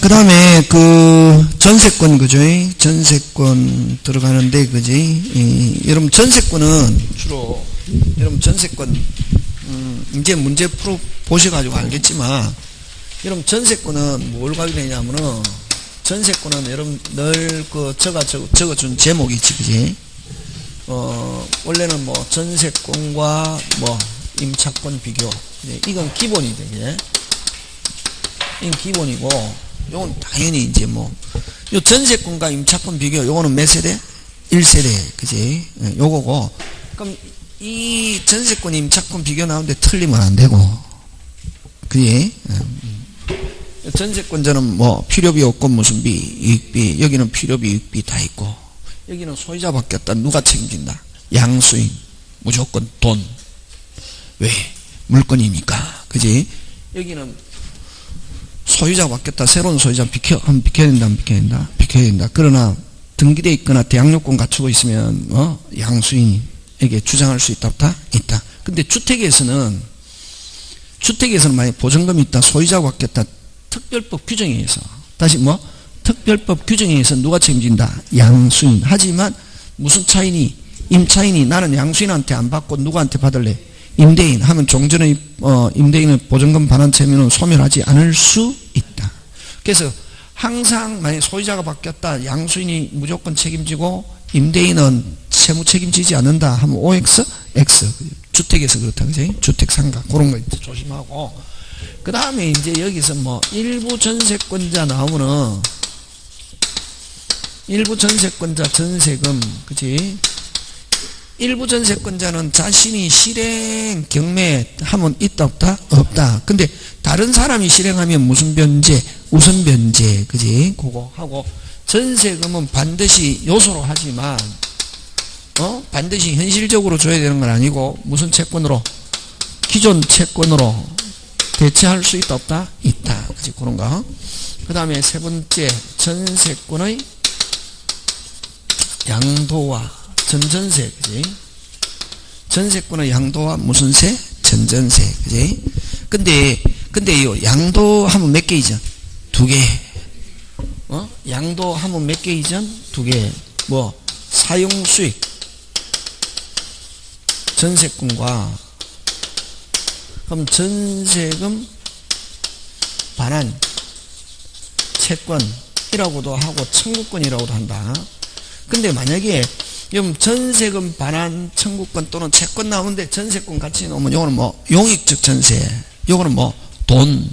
그 다음에 그 전세권, 그죠? 전세권 들어가는데, 그지? 여러분 전세권은 주로, 여러분 전세권, 이제 문제 풀어 보셔가지고 알겠지만, 여러분 전세권은 뭘 가지되냐면은, 전세권은 여러분 늘 그 적어준 제목이 있지, 그지? 원래는 뭐 전세권과 뭐 임차권 비교. 이건 기본이 되게. 이건 기본이고, 요건 당연히 이제 뭐, 요 전세권과 임차권 비교, 요거는 몇 세대? 1세대. 그지? 요거고. 그럼 이 전세권, 임차권 비교 나오는데 틀리면 안 되고. 그지? 전세권자는 뭐, 필요비, 요건 무슨 비, 이익비, 여기는 필요비, 이익비 다 있고, 여기는 소유자 바뀌었다. 누가 책임진다? 양수인. 무조건 돈. 왜? 물건이니까. 그지? 여기는 소유자 바뀌었다. 새로운 소유자 비켜야 된다, 안 비켜야 된다? 비켜야 된다. 그러나 등기되어 있거나 대항요건 갖추고 있으면 양수인에게 주장할 수 있다, 없다? 있다. 근데 주택에서는 만약 보증금이 있다, 소유자가 바뀌었다, 특별법 규정에 의해서, 다시 뭐? 특별법 규정에 의해서 누가 책임진다? 양수인. 하지만 무슨 차이니? 임차인이 나는 양수인한테 안 받고 누구한테 받을래? 임대인 하면 종전의 임대인의 보증금 반환 채무는 소멸하지 않을 수 있다. 그래서 항상 만약 소유자가 바뀌었다, 양수인이 무조건 책임지고 임대인은 채무 책임지지 않는다 하면 OX, X. 주택에서 그렇다, 그지? 주택 상가 그런 거 조심하고. 그 다음에 이제 여기서 뭐 일부 전세권자 나오면은 일부 전세권자 전세금, 그지? 일부 전세권자는 자신이 실행 경매하면 있다, 없다? 없다. 근데 다른 사람이 실행하면 무슨 변제? 우선 변제. 그지? 그거 하고, 전세금은 반드시 요소로 하지만, 반드시 현실적으로 줘야 되는 건 아니고, 무슨 채권으로? 기존 채권으로 대체할 수 있다, 없다? 있다. 그지? 그런 거. 그 다음에 세 번째, 전세권의 양도와 전전세, 그지? 전세권의 양도와 무슨 세? 전전세, 그지? 근데 요 양도하면 몇 개이죠? 2개. 양도하면 몇 개이죠? 2개. 뭐, 사용수익, 전세권과, 그럼 전세금 반환, 채권이라고도 하고, 청구권이라고도 한다. 근데 만약에 전세금 반환 청구권 또는 채권 나오는데 전세권 같이 나오면 요거는 뭐 용익적 전세, 요거는 뭐 돈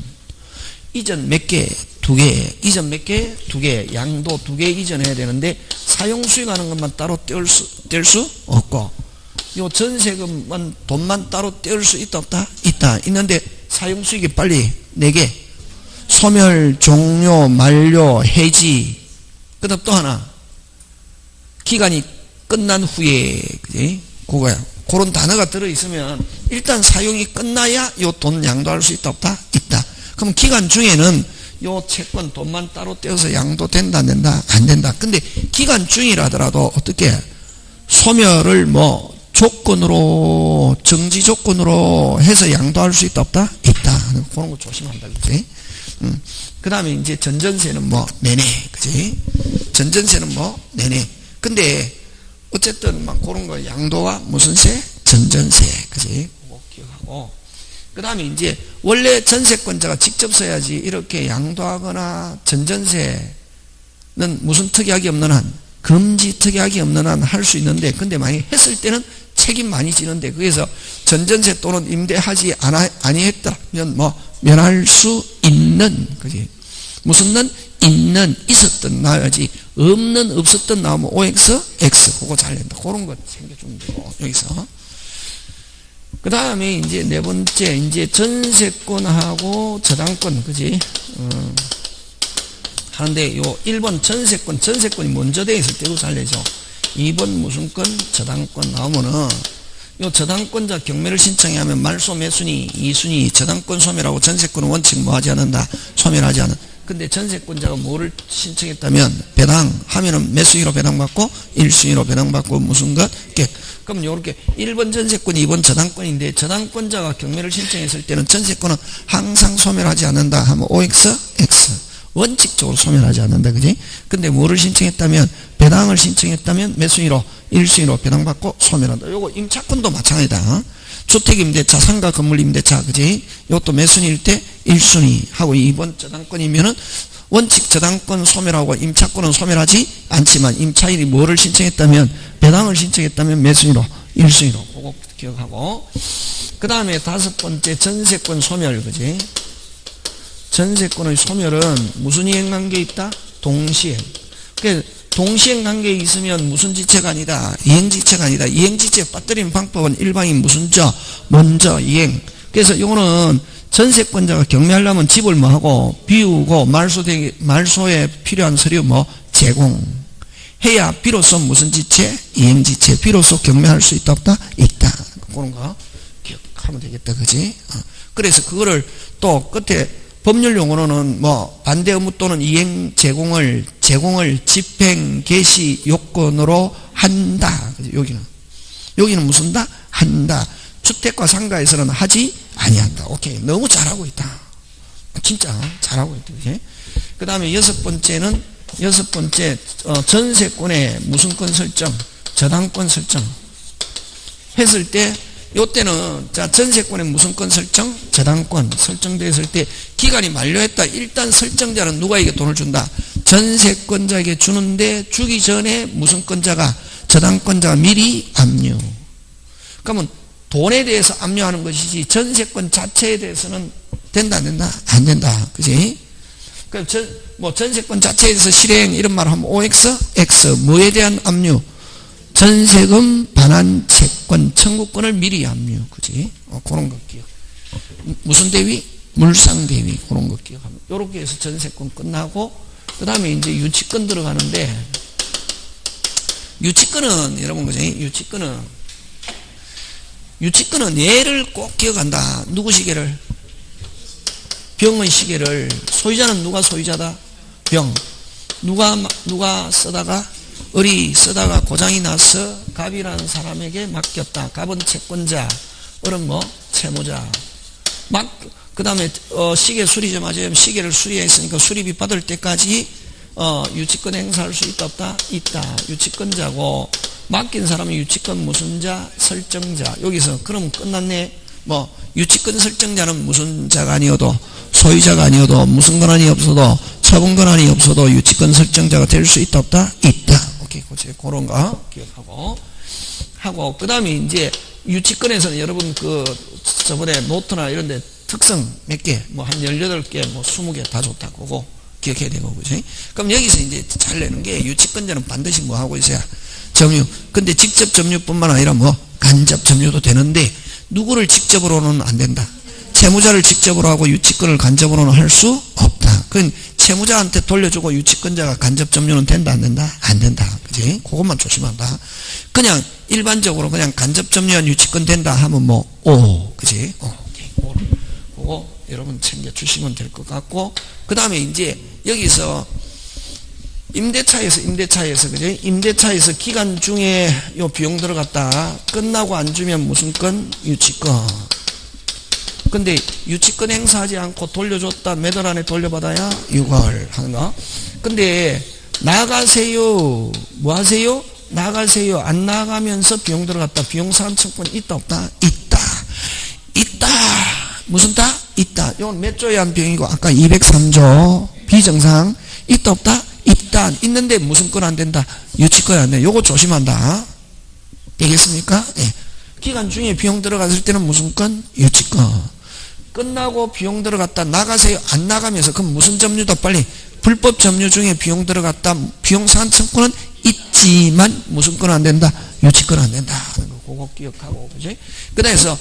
이전 몇 개? 2개. 이전 몇 개? 2개. 양도 2개 이전해야 되는데 사용수익 하는 것만 따로 뗄 수 없고, 요 전세금만 돈만 따로 뗄 수 있다, 없다? 있다. 있는데 사용수익이 빨리 4개. 소멸, 종료, 만료, 해지. 그 다음 또 하나, 기간이 끝난 후에, 그지? 그거야. 그런 단어가 들어있으면 일단 사용이 끝나야 요 돈 양도할 수 있다, 없다? 있다. 그럼 기간 중에는 요 채권 돈만 따로 떼어서 양도된다, 안 된다? 안 된다. 근데 기간 중이라더라도 어떻게 소멸을 뭐 조건으로, 정지 조건으로 해서 양도할 수 있다, 없다? 있다. 그런 거 조심한다, 그지? 그 다음에 이제 전전세는 뭐 내내, 그지? 전전세는 뭐 내내. 근데 어쨌든 막 그런 거 양도와 무슨 세? 전전세. 그지? 그거 기억하고. 그 다음에 이제 원래 전세권자가 직접 써야지 이렇게 양도하거나 전전세는 무슨 특약이 없는 한, 금지 특약이 없는 한 할 수 있는데, 근데 만약에 했을 때는 책임 많이 지는데, 그래서 전전세 또는 임대하지 아니했다면 뭐 면할 수 있는, 그지? 무슨 는? 있는, 있었던 나와야지, 없는, 없었던 나오면 OX, X. 그거 잘 된다. 그런 거 챙겨주면 되고, 여기서. 그 다음에 이제 네 번째, 이제 전세권하고 저당권, 그지? 하는데, 요 1번 전세권이 먼저 돼 있을 때 이거 잘 내죠. 2번 무슨 권? 저당권 나오면은, 요 저당권자 경매를 신청하면 말소 매순위, 2순위, 저당권 소멸하고 전세권은 원칙 뭐 하지 않는다? 소멸하지 않는. 근데 전세권자가 뭐를 신청했다면 배당하면은 몇 순위로 배당받고 1순위로 배당받고 무슨 것? 그럼 요렇게 1번 전세권, 2번 저당권인데, 저당권자가 경매를 신청했을 때는 전세권은 항상 소멸하지 않는다 하면 OX, X. 원칙적으로 소멸하지 않는다. 그지? 근데 뭐를 신청했다면, 배당을 신청했다면 몇 순위로? 1순위로 배당받고 소멸한다. 요거 임차권도 마찬가지다. 주택임대차, 상가 건물임대차, 그지? 요것도 몇 순위일 때? 1순위 하고 2번 저당권이면은 원칙 저당권 소멸하고 임차권은 소멸하지 않지만 임차인이 뭐를 신청했다면, 배당을 신청했다면 몇 순위로? 1순위로. 그거 기억하고. 그 다음에 5번째 전세권 소멸, 그지? 전세권의 소멸은 무슨 이행관계에 있다? 동시행. 그러니까 동시행관계에 있으면 무슨 지체가 아니다? 이행지체가 아니다. 이행지체 빠뜨리는 방법은 일방이 무슨 저? 먼저 이행. 그래서 이거는 전세권자가 경매하려면 집을 뭐 하고 비우고 말소에 필요한 서류 뭐 제공해야 비로소 무슨 지체? 이행지체. 비로소 경매할 수 있다 없다? 있다. 그런 거 기억하면 되겠다. 그지? 그래서 그거를 또 끝에 법률 용어로는 뭐 반대 의무 또는 이행 제공을 집행 개시 요건으로 한다. 여기는 무슨다? 한다. 주택과 상가에서는 하지 아니한다. 오케이. 너무 잘하고 있다. 진짜 잘하고 있다. 그 다음에 6번째 전세권의 무슨 권 설정? 저당권 설정 했을 때 요때는 자 전세권의 무슨 권 설정? 저당권 설정됐을 때 기간이 만료했다. 일단 설정자는 누가에게 돈을 준다? 전세권자에게 주는데 주기 전에 무슨 권자가? 저당권자가 미리 압류. 그러면 돈에 대해서 압류하는 것이지 전세권 자체에 대해서는 된다 안 된다? 안 된다. 그지? 그럼 전세권 자체에 대해서 실행 이런 말을 하면 OX, X 뭐에 대한 압류? 전세금 반환 채권 청구권을 미리 압류. 그지? 그런 거 기억. 무슨 대위? 물상 대위. 그런 거 기억하면. 요렇게 해서 전세권 끝나고 그 다음에 이제 유치권 들어가는데 유치권은 여러분 그지? 유치권은 얘를 꼭 기억한다. 누구 시계를? 병의 시계를. 소유자는 누가 소유자다? 병. 누가 쓰다가? 을이 쓰다가 고장이 나서 갑이라는 사람에게 맡겼다. 갑은 채권자, 을은 뭐? 채무자. 그 다음에 시계 수리점 하자면 시계를 수리했으니까 수리비 받을 때까지 유치권 행사할 수 있다 없다? 있다. 유치권자고 맡긴 사람이 유치권 무슨 자? 설정자. 여기서 그럼 끝났네. 뭐 유치권 설정자는 무슨 자가 아니어도 소유자가 아니어도 무슨 권한이 없어도 처분 권한이 없어도 유치권 설정자가 될 수 있다 없다? 있다. 오케이. 그런 거 기억하고 그 다음에 이제 유치권에서는 여러분 저번에 노트나 이런 데 특성 몇 개, 뭐 한 18개, 뭐 20개 다 좋다. 그거 기억해야 되고, 그지? 그럼 여기서 이제 잘 내는 게 유치권자는 반드시 뭐 하고 있어야 점유. 근데 직접 점유뿐만 아니라 뭐 간접 점유도 되는데 누구를 직접으로는 안 된다. 채무자를 직접으로 하고 유치권을 간접으로는 할 수 없다. 그건 채무자한테 돌려주고 유치권자가 간접 점유는 된다 안 된다? 안 된다. 그지? 그것만 조심한다. 그냥 일반적으로 그냥 간접 점유한 유치권 된다 하면 뭐 그지? 오케이. 그거 여러분 챙겨주시면 될 것 같고 그 다음에 이제 여기서 임대차에서 그지? 임대차에서 기간 중에 요 비용 들어갔다 끝나고 안 주면 무슨 건? 유치권. 근데 유치권 행사하지 않고 돌려줬다 몇 월 안에 돌려받아야 6월 하는 거. 근데 나가세요. 뭐 하세요? 나가세요. 안 나가면서 비용 들어갔다. 비용 사람 청구권 있다 없다? 있다. 무슨 다? 있다. 이건 몇 조에 한 비용이고 아까 203조 비정상 있다 없다? 있다. 있는데 무슨 건 안 된다? 유치권 안 돼. 요거 조심한다. 되겠습니까? 네. 기간 중에 비용 들어갔을 때는 무슨 건? 유치권. 끝나고 비용 들어갔다 나가세요. 안 나가면서 그럼 무슨 점유도 빨리 불법 점유 중에 비용 들어갔다 비용 상환청구는 있지만 무슨 건 안 된다? 유치권 안 된다. 그거 기억하고 그지? 그래서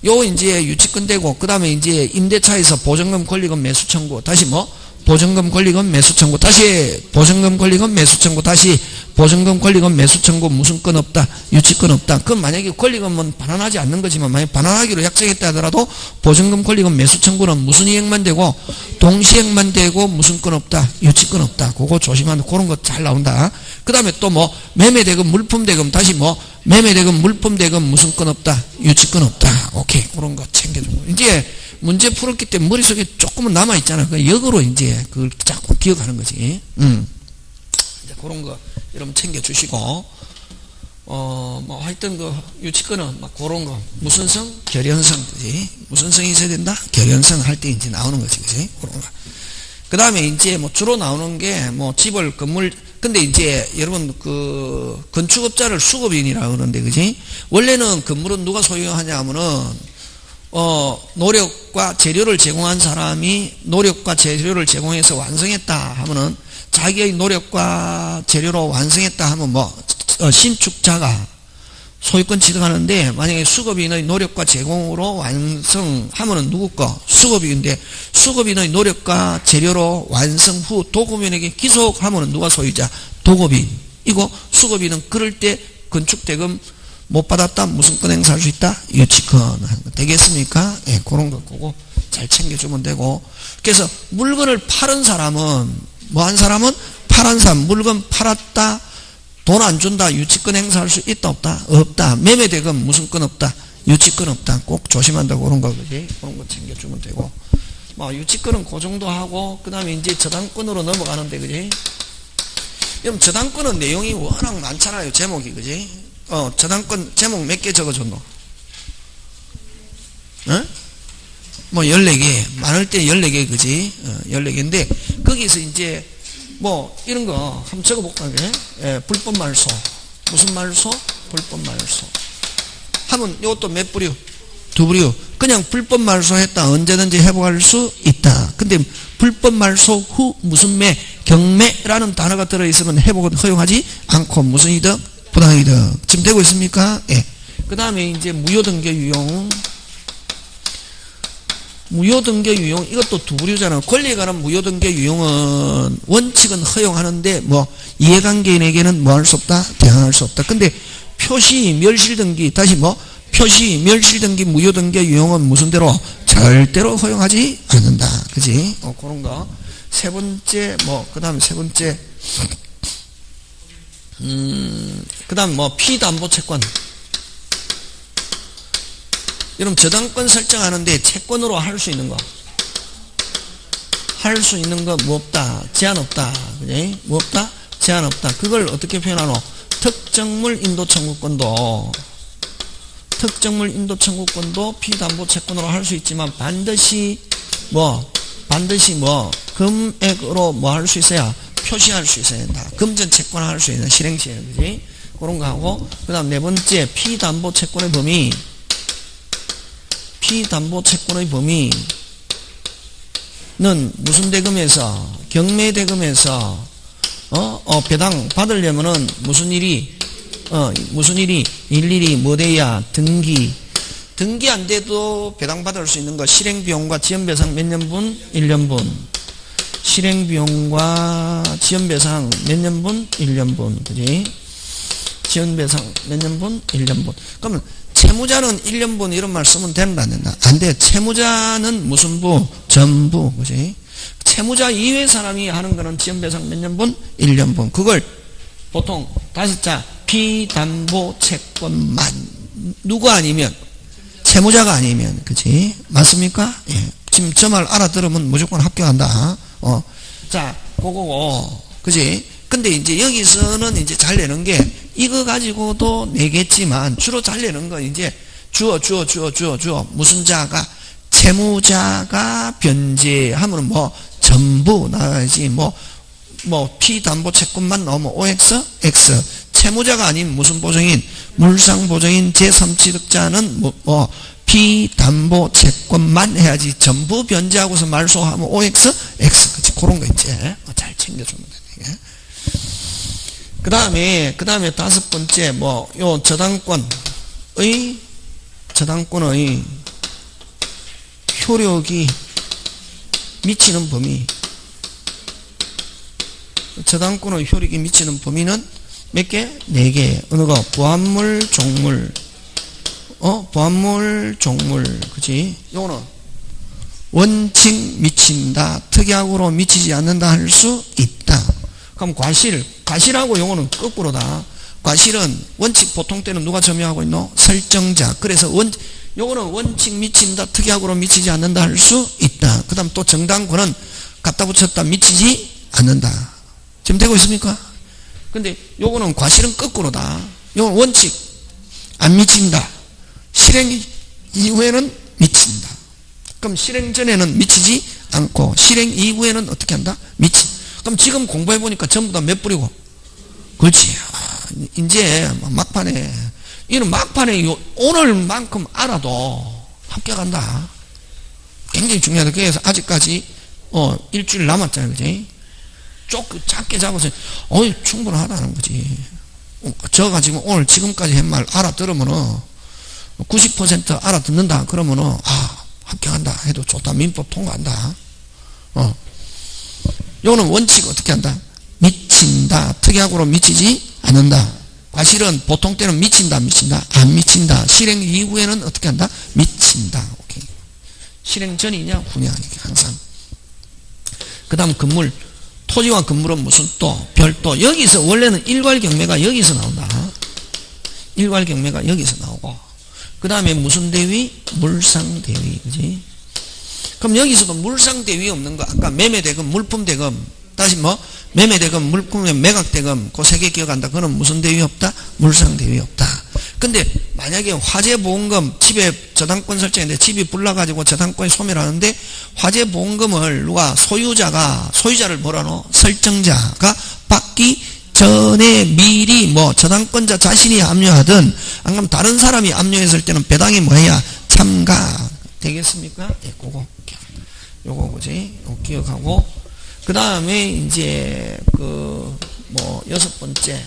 요 이제 유치권 되고 그 다음에 이제 임대차에서 보증금 권리금 매수 청구 다시 뭐? 보증금 권리금 매수 청구 다시 보증금 권리금 매수 청구 다시 보증금 권리금 매수 청구 무슨 건 없다? 유치권 없다. 그럼 만약에 권리금은 반환하지 않는 거지만 만약 반환하기로 약정했다 하더라도 보증금 권리금 매수 청구는 무슨 이행만 되고 동시행만 되고 무슨 건 없다? 유치권 없다. 그거 조심하면 그런 거 잘 나온다. 그 다음에 또 뭐 매매대금 물품대금 다시 뭐 매매대금, 물품대금 무슨 건 없다? 유치권 없다. 오케이. 그런 거 챙겨주고. 이제 문제 풀었기 때문에 머릿속에 조금은 남아있잖아. 그 역으로 이제 그걸 자꾸 기억하는 거지. 이제 그런 거 여러분 챙겨주시고, 뭐 하여튼 그 유치권은 막 그런 거. 무슨 성? 결연성. 그지? 무슨 성이 있어야 된다? 결연성 할 때 이제 나오는 거지. 그지? 그런 거. 그 다음에 이제 뭐 주로 나오는 게 뭐 집을 건물, 근데 이제 여러분 그 건축업자를 수급인이라고 그러는데, 그지? 원래는 건물은 누가 소유하냐 하면은 노력과 재료를 제공한 사람이 노력과 재료를 제공해서 완성했다 하면은 자기의 노력과 재료로 완성했다 하면 뭐 신축자가 소유권 취득하는데, 만약에 수급인의 노력과 제공으로 완성하면은 누구 거? 수급인인데, 수급인의 노력과 재료로 완성 후 도급인에게 기속하면은 누가 소유자? 도급인. 이거 수급인은 그럴 때 건축대금 못 받았다 무슨 권 행사할 수 있다? 유치권. 되겠습니까? 예, 그런 거 그거 잘 챙겨주면 되고. 그래서 물건을 파는 사람은 뭐 한 사람은 파란 사람 물건 팔았다 돈 안 준다 유치권 행사할 수 있다 없다? 없다. 매매대금 무슨 건 없다? 유치권 없다. 꼭 조심한다고 그런 거. 그지? 그런 거 챙겨주면 되고. 뭐 유치권은 그 정도 하고, 그 다음에 이제 저당권으로 넘어가는데, 그지? 여러분 저당권은 내용이 워낙 많잖아요. 제목이. 그지? 저당권 제목 몇 개 적어줬노? 뭐 14개. 많을 때 14개. 그지? 14개인데 거기서 이제 뭐 이런 거 한번 적어볼까요? 예, 불법 말소. 무슨 말소? 불법 말소. 하면 이것도 몇 부류? 2부류. 그냥 불법 말소했다 언제든지 회복할 수 있다. 근데 불법 말소 후 무슨 매? 경매라는 단어가 들어있으면 회복은 허용하지 않고 무슨 이득? 부당이득. 지금 되고 있습니까? 예. 그 다음에 이제 무효등기 유용. 무효등기 유용, 이것도 2부류잖아. 권리에 관한 무효등기 유용은 원칙은 허용하는데 뭐 이해관계인에게는 뭐 할 수 없다? 대항할 수 없다. 근데 표시 멸실등기, 다시 뭐 표시 멸실등기 무효등기 유용은 무슨 대로? 절대로 허용하지 않는다. 그지? 그런 거. 세 번째 뭐 그 다음에 세 번째 그 다음 뭐 피담보채권. 여러분 저당권 설정하는데 채권으로 할 수 있는 거, 할 수 있는 거 뭐 없다? 제한 없다. 그지? 뭐 없다? 제한 없다. 그걸 어떻게 표현하노? 특정물 인도 청구권도, 특정물 인도 청구권도 피담보 채권으로 할 수 있지만 반드시 뭐 금액으로 뭐 할 수 있어야 표시할 수 있어야 된다. 금전 채권 할 수 있는 실행시에. 그지? 그런 거 하고, 그 다음 네 번째 피담보 채권의 범위. 피담보 채권의 범위는 무슨 대금에서? 경매대금에서 배당 받으려면은 무슨 일이 일일이 뭐 돼야? 등기 안 돼도 배당 받을 수 있는 거. 실행비용과 지연배상 몇 년분? 1년분. 실행비용과 지연배상 몇 년분? 1년분. 그지? 지연배상 몇 년분? 1년분. 그러면 채무자는 1년분 이런 말 쓰면 된다 안 된다? 안 돼. 채무자는 무슨 부? 전부. 그지? 채무자 이외 사람이 하는 거는 지연배상 몇 년분? 1년분. 그걸 보통 5자 피담보 채권만. 누구 아니면? 채무자가 아니면. 그지? 맞습니까? 예. 지금 저 말 알아들으면 무조건 합격한다. 자, 그거고. 그지? 근데 이제 여기서는 이제 잘 내는 게 이거 가지고도 내겠지만 주로 잘 내는 건 이제 주어. 무슨 자가? 채무자가 변제하면 뭐 전부 나가야지. 뭐 피담보 채권만 나오면 OX, X. 채무자가 아닌 무슨 보증인? 물상보증인 제3취득자는 뭐 피담보 채권만 해야지. 전부 변제하고서 말소하면 OX, X. 그치? 그런 거 이제 잘 챙겨주면 되네. 그 다음에 5번째 요 저당권의 효력이 미치는 범위. 저당권의 효력이 미치는 범위는 몇 개? 4개. 어느 거? 보합물, 종물. 보합물, 종물. 그치? 요거는 원칙 미친다. 특약으로 미치지 않는다 할 수 있다. 그럼 과실하고 요거는 거꾸로다. 과실은 원칙 보통 때는 누가 점유하고 있노? 설정자. 그래서 요거는 원칙 미친다, 특약으로 미치지 않는다 할 수 있다. 그 다음 또 정당권은 갖다 붙였다 미치지 않는다. 지금 되고 있습니까? 근데 요거는 과실은 거꾸로다. 요건 원칙 안 미친다. 실행 이후에는 미친다. 그럼 실행 전에는 미치지 않고 실행 이후에는 어떻게 한다? 그럼 지금 공부해보니까 전부 다 몇 뿌리고? 그렇지. 이제 막판에 이는 막판에 오늘만큼 알아도 합격한다. 굉장히 중요하다. 그래서 아직까지 일주일 남았잖아요. 그지? 조금 작게 잡아서 충분하다는 거지. 저가 지금 오늘 지금까지 한 말 알아들으면은 90% 알아듣는다 그러면은 합격한다 해도 좋다. 민법 통과한다. 요거는 원칙 어떻게 한다? 미친다. 특약으로 미치지 않는다. 과실은 보통 때는 미친다 안 미친다. 실행 이후에는 어떻게 한다? 미친다. 오케이. 실행 전이냐 후냐 이게 항상. 그 다음 건물. 토지와 건물은 무슨 또 별도. 여기서 원래는 일괄경매가 여기서 나온다. 일괄경매가 여기서 나오고 그 다음에 무슨 대위? 물상대위. 그지? 그럼 여기서도 물상대위 없는 거. 아까 매매대금, 물품대금, 다시 매매대금, 물품의 매각대금, 그 세 개 기억한다. 그건 무슨 대위 없다? 물상대위 없다. 근데 만약에 화재보험금, 집에 저당권 설정인데 집이 불나가지고 저당권이 소멸하는데 화재보험금을 누가 소유자를 뭐라노? 설정자가 받기 전에 미리 저당권자 자신이 압류하든 안 그러면 다른 사람이 압류했을 때는 배당이 뭐야? 참가. 되겠습니까? 네, 요거 그지? 요거 기억하고 그 다음에 이제 여섯 번째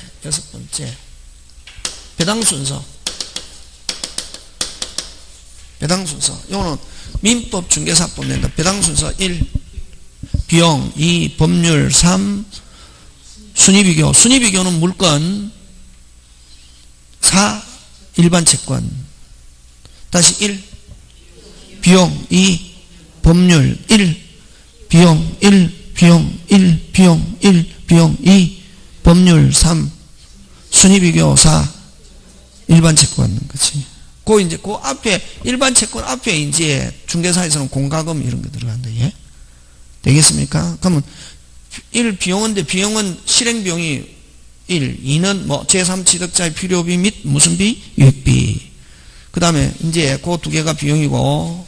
배당 순서. 요거는 민법 중개사법 낸다. 배당 순서 1 비용, 2 법률, 3 순위비교. 순위비교는 물건, 4 일반 채권. 다시 1 비용, 2 법률, 1 비용, 1 비용, 1 비용, 1 비용, 2 법률, 3 순위비교, 4 일반 채권. 그치? 그 앞에 일반 채권 앞에 이제 중개사에서는 공과금 이런 거 들어간다. 예? 되겠습니까? 그러면 1 비용인데 비용은 실행 비용이 1, 2는 제3취득자의 필요비 및 무슨 비? 유익비. 그 다음에 이제 그 두 개가 비용이고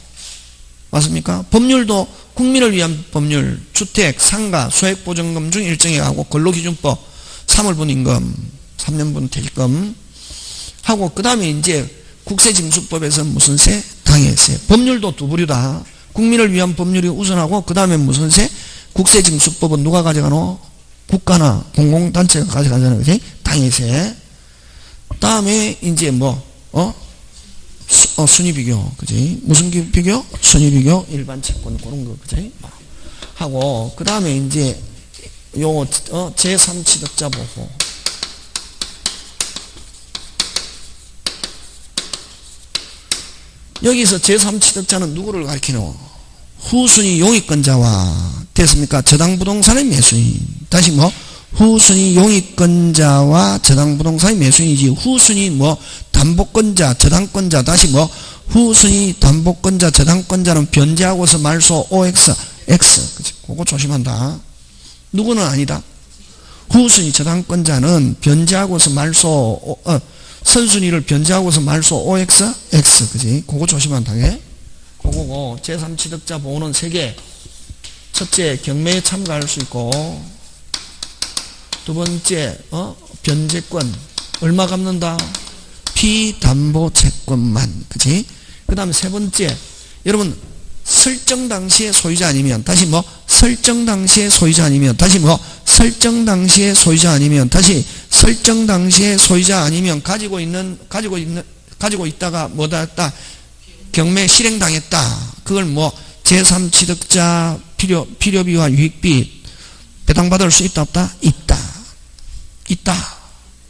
맞습니까? 법률도 국민을 위한 법률, 주택, 상가, 소액보증금 중 일정에 하고 근로기준법, 3월분 임금, 3년분 퇴직금 하고 그 다음에 이제 국세징수법에서 무슨 세? 당해세. 법률도 두 부류다. 국민을 위한 법률이 우선하고 그 다음에 무슨 세? 국세징수법은 누가 가져가노? 국가나 공공단체가 가져가잖아요. 그치? 당해세. 다음에 이제 순위비교. 그치? 무슨 비교? 순위비교, 일반 채권, 그런 거. 그치? 하고, 그 다음에 이제 제3취득자 보호. 여기서 제3취득자는 누구를 가리키노? 후순위 용익권자와 됐습니까? 저당부동산의 매수인. 다시 후순위 용익권자와 저당부동산의 매수인이지 후순위 담보권자, 저당권자. 다시 후순위 담보권자, 저당권자는 변제하고서 말소 OX, X. 그치? 그거 조심한다. 누구는 아니다. 후순위 저당권자는 변제하고서 말소 선순위를 변제하고서 말소 OX, X. 그지? 그거 조심한다. 예? 그거고, 제3취득자 보호는 3개. 첫째, 경매에 참가할 수 있고, 두 번째, 변제권. 얼마 갚는다? 피담보 채권만. 그지? 그 다음에 세 번째, 여러분, 설정 당시에 소유자 아니면, 다시 설정 당시에 소유자 아니면, 다시 설정 당시에 소유자 아니면, 다시 설정 당시에 소유자 아니면 가지고 있다가 뭐다 했다? 경매 실행당했다. 그걸 제3취득자 필요비와 유익비 배당받을 수 있다 없다? 있다.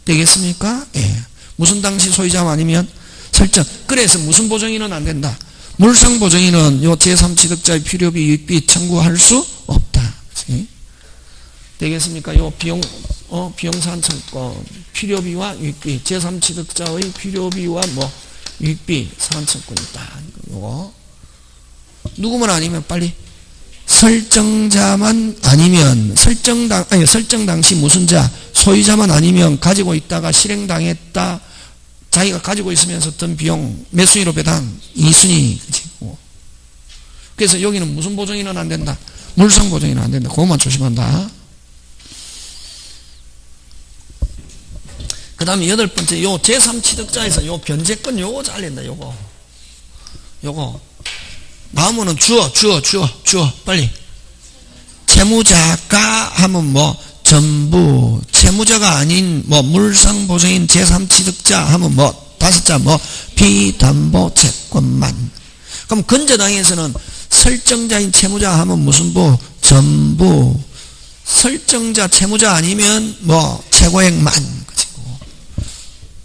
되겠습니까? 예. 무슨 당시 소유자 아니면 설정. 그래서 무슨 보정인은 안 된다. 물상 보정인은 요 제3취득자의 필요비 유익비 청구할 수 없다. 그치? 되겠습니까? 요 비용산 청권, 필요비와 유익비, 제3취득자의 필요비와 뭐 유익비 산청권이 있다. 요거 누구만 아니면 빨리 설정자만 아니면 설정 당시 무슨 자 소유자만 아니면 가지고 있다가 실행당했다. 자기가 가지고 있으면서 어떤 비용 몇 순위로 배당 2순위. 그래서 여기는 무슨 보정이는 안 된다. 물상 보정이는 안 된다. 그것만 조심한다. 그 다음에 8번째 요 제3취득자에서 요 변제권 요거 잘린다. 요거 나오면은 주어 빨리 채무자가 하면 뭐 전부 채무자가 아닌 뭐 물상보증인 제3취득자 하면 뭐 5자 뭐 비담보 채권만. 그럼 근저당에서는 설정자인 채무자 하면 무슨 부 전부 설정자 채무자 아니면 뭐 최고액만 그치고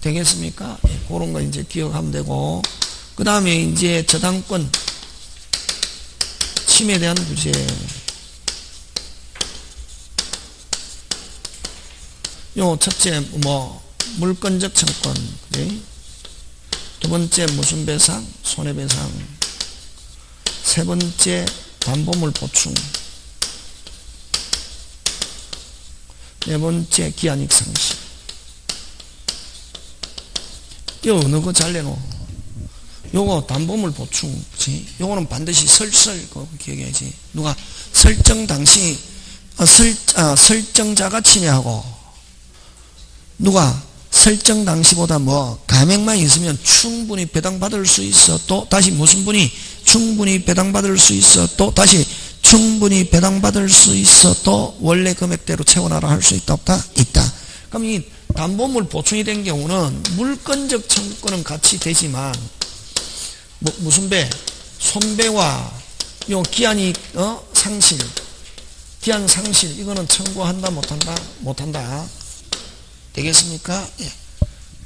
되겠습니까? 예, 그런 거 이제 기억하면 되고 그 다음에 이제 저당권 침해에 대한 구제. 요 첫째 뭐 물권적 청권, 그지? 두 번째 무슨 배상? 손해배상. 세 번째 담보물 보충. 네 번째 기한이익 상실. 요 어느 거 잘 내놓어? 요거 담보물 보충, 그치? 요거는 반드시 그거 기억해야지. 누가 설정 당시 설정자가 침해하고 누가 설정 당시보다 뭐 감액만 있으면 충분히 배당받을 수 있어. 또 다시 무슨 분이 충분히 배당받을 수 있어. 또 다시 충분히 배당받을 수 있어. 또 원래 금액대로 채워나라 할 수 있다 없다? 있다. 그럼 이 담보물 보충이 된 경우는 물권적 청구권은 같이 되지만 무슨 배? 손배와 요 기한이 상실, 기한 상실 이거는 청구한다 못한다? 못한다. 되겠습니까? 예.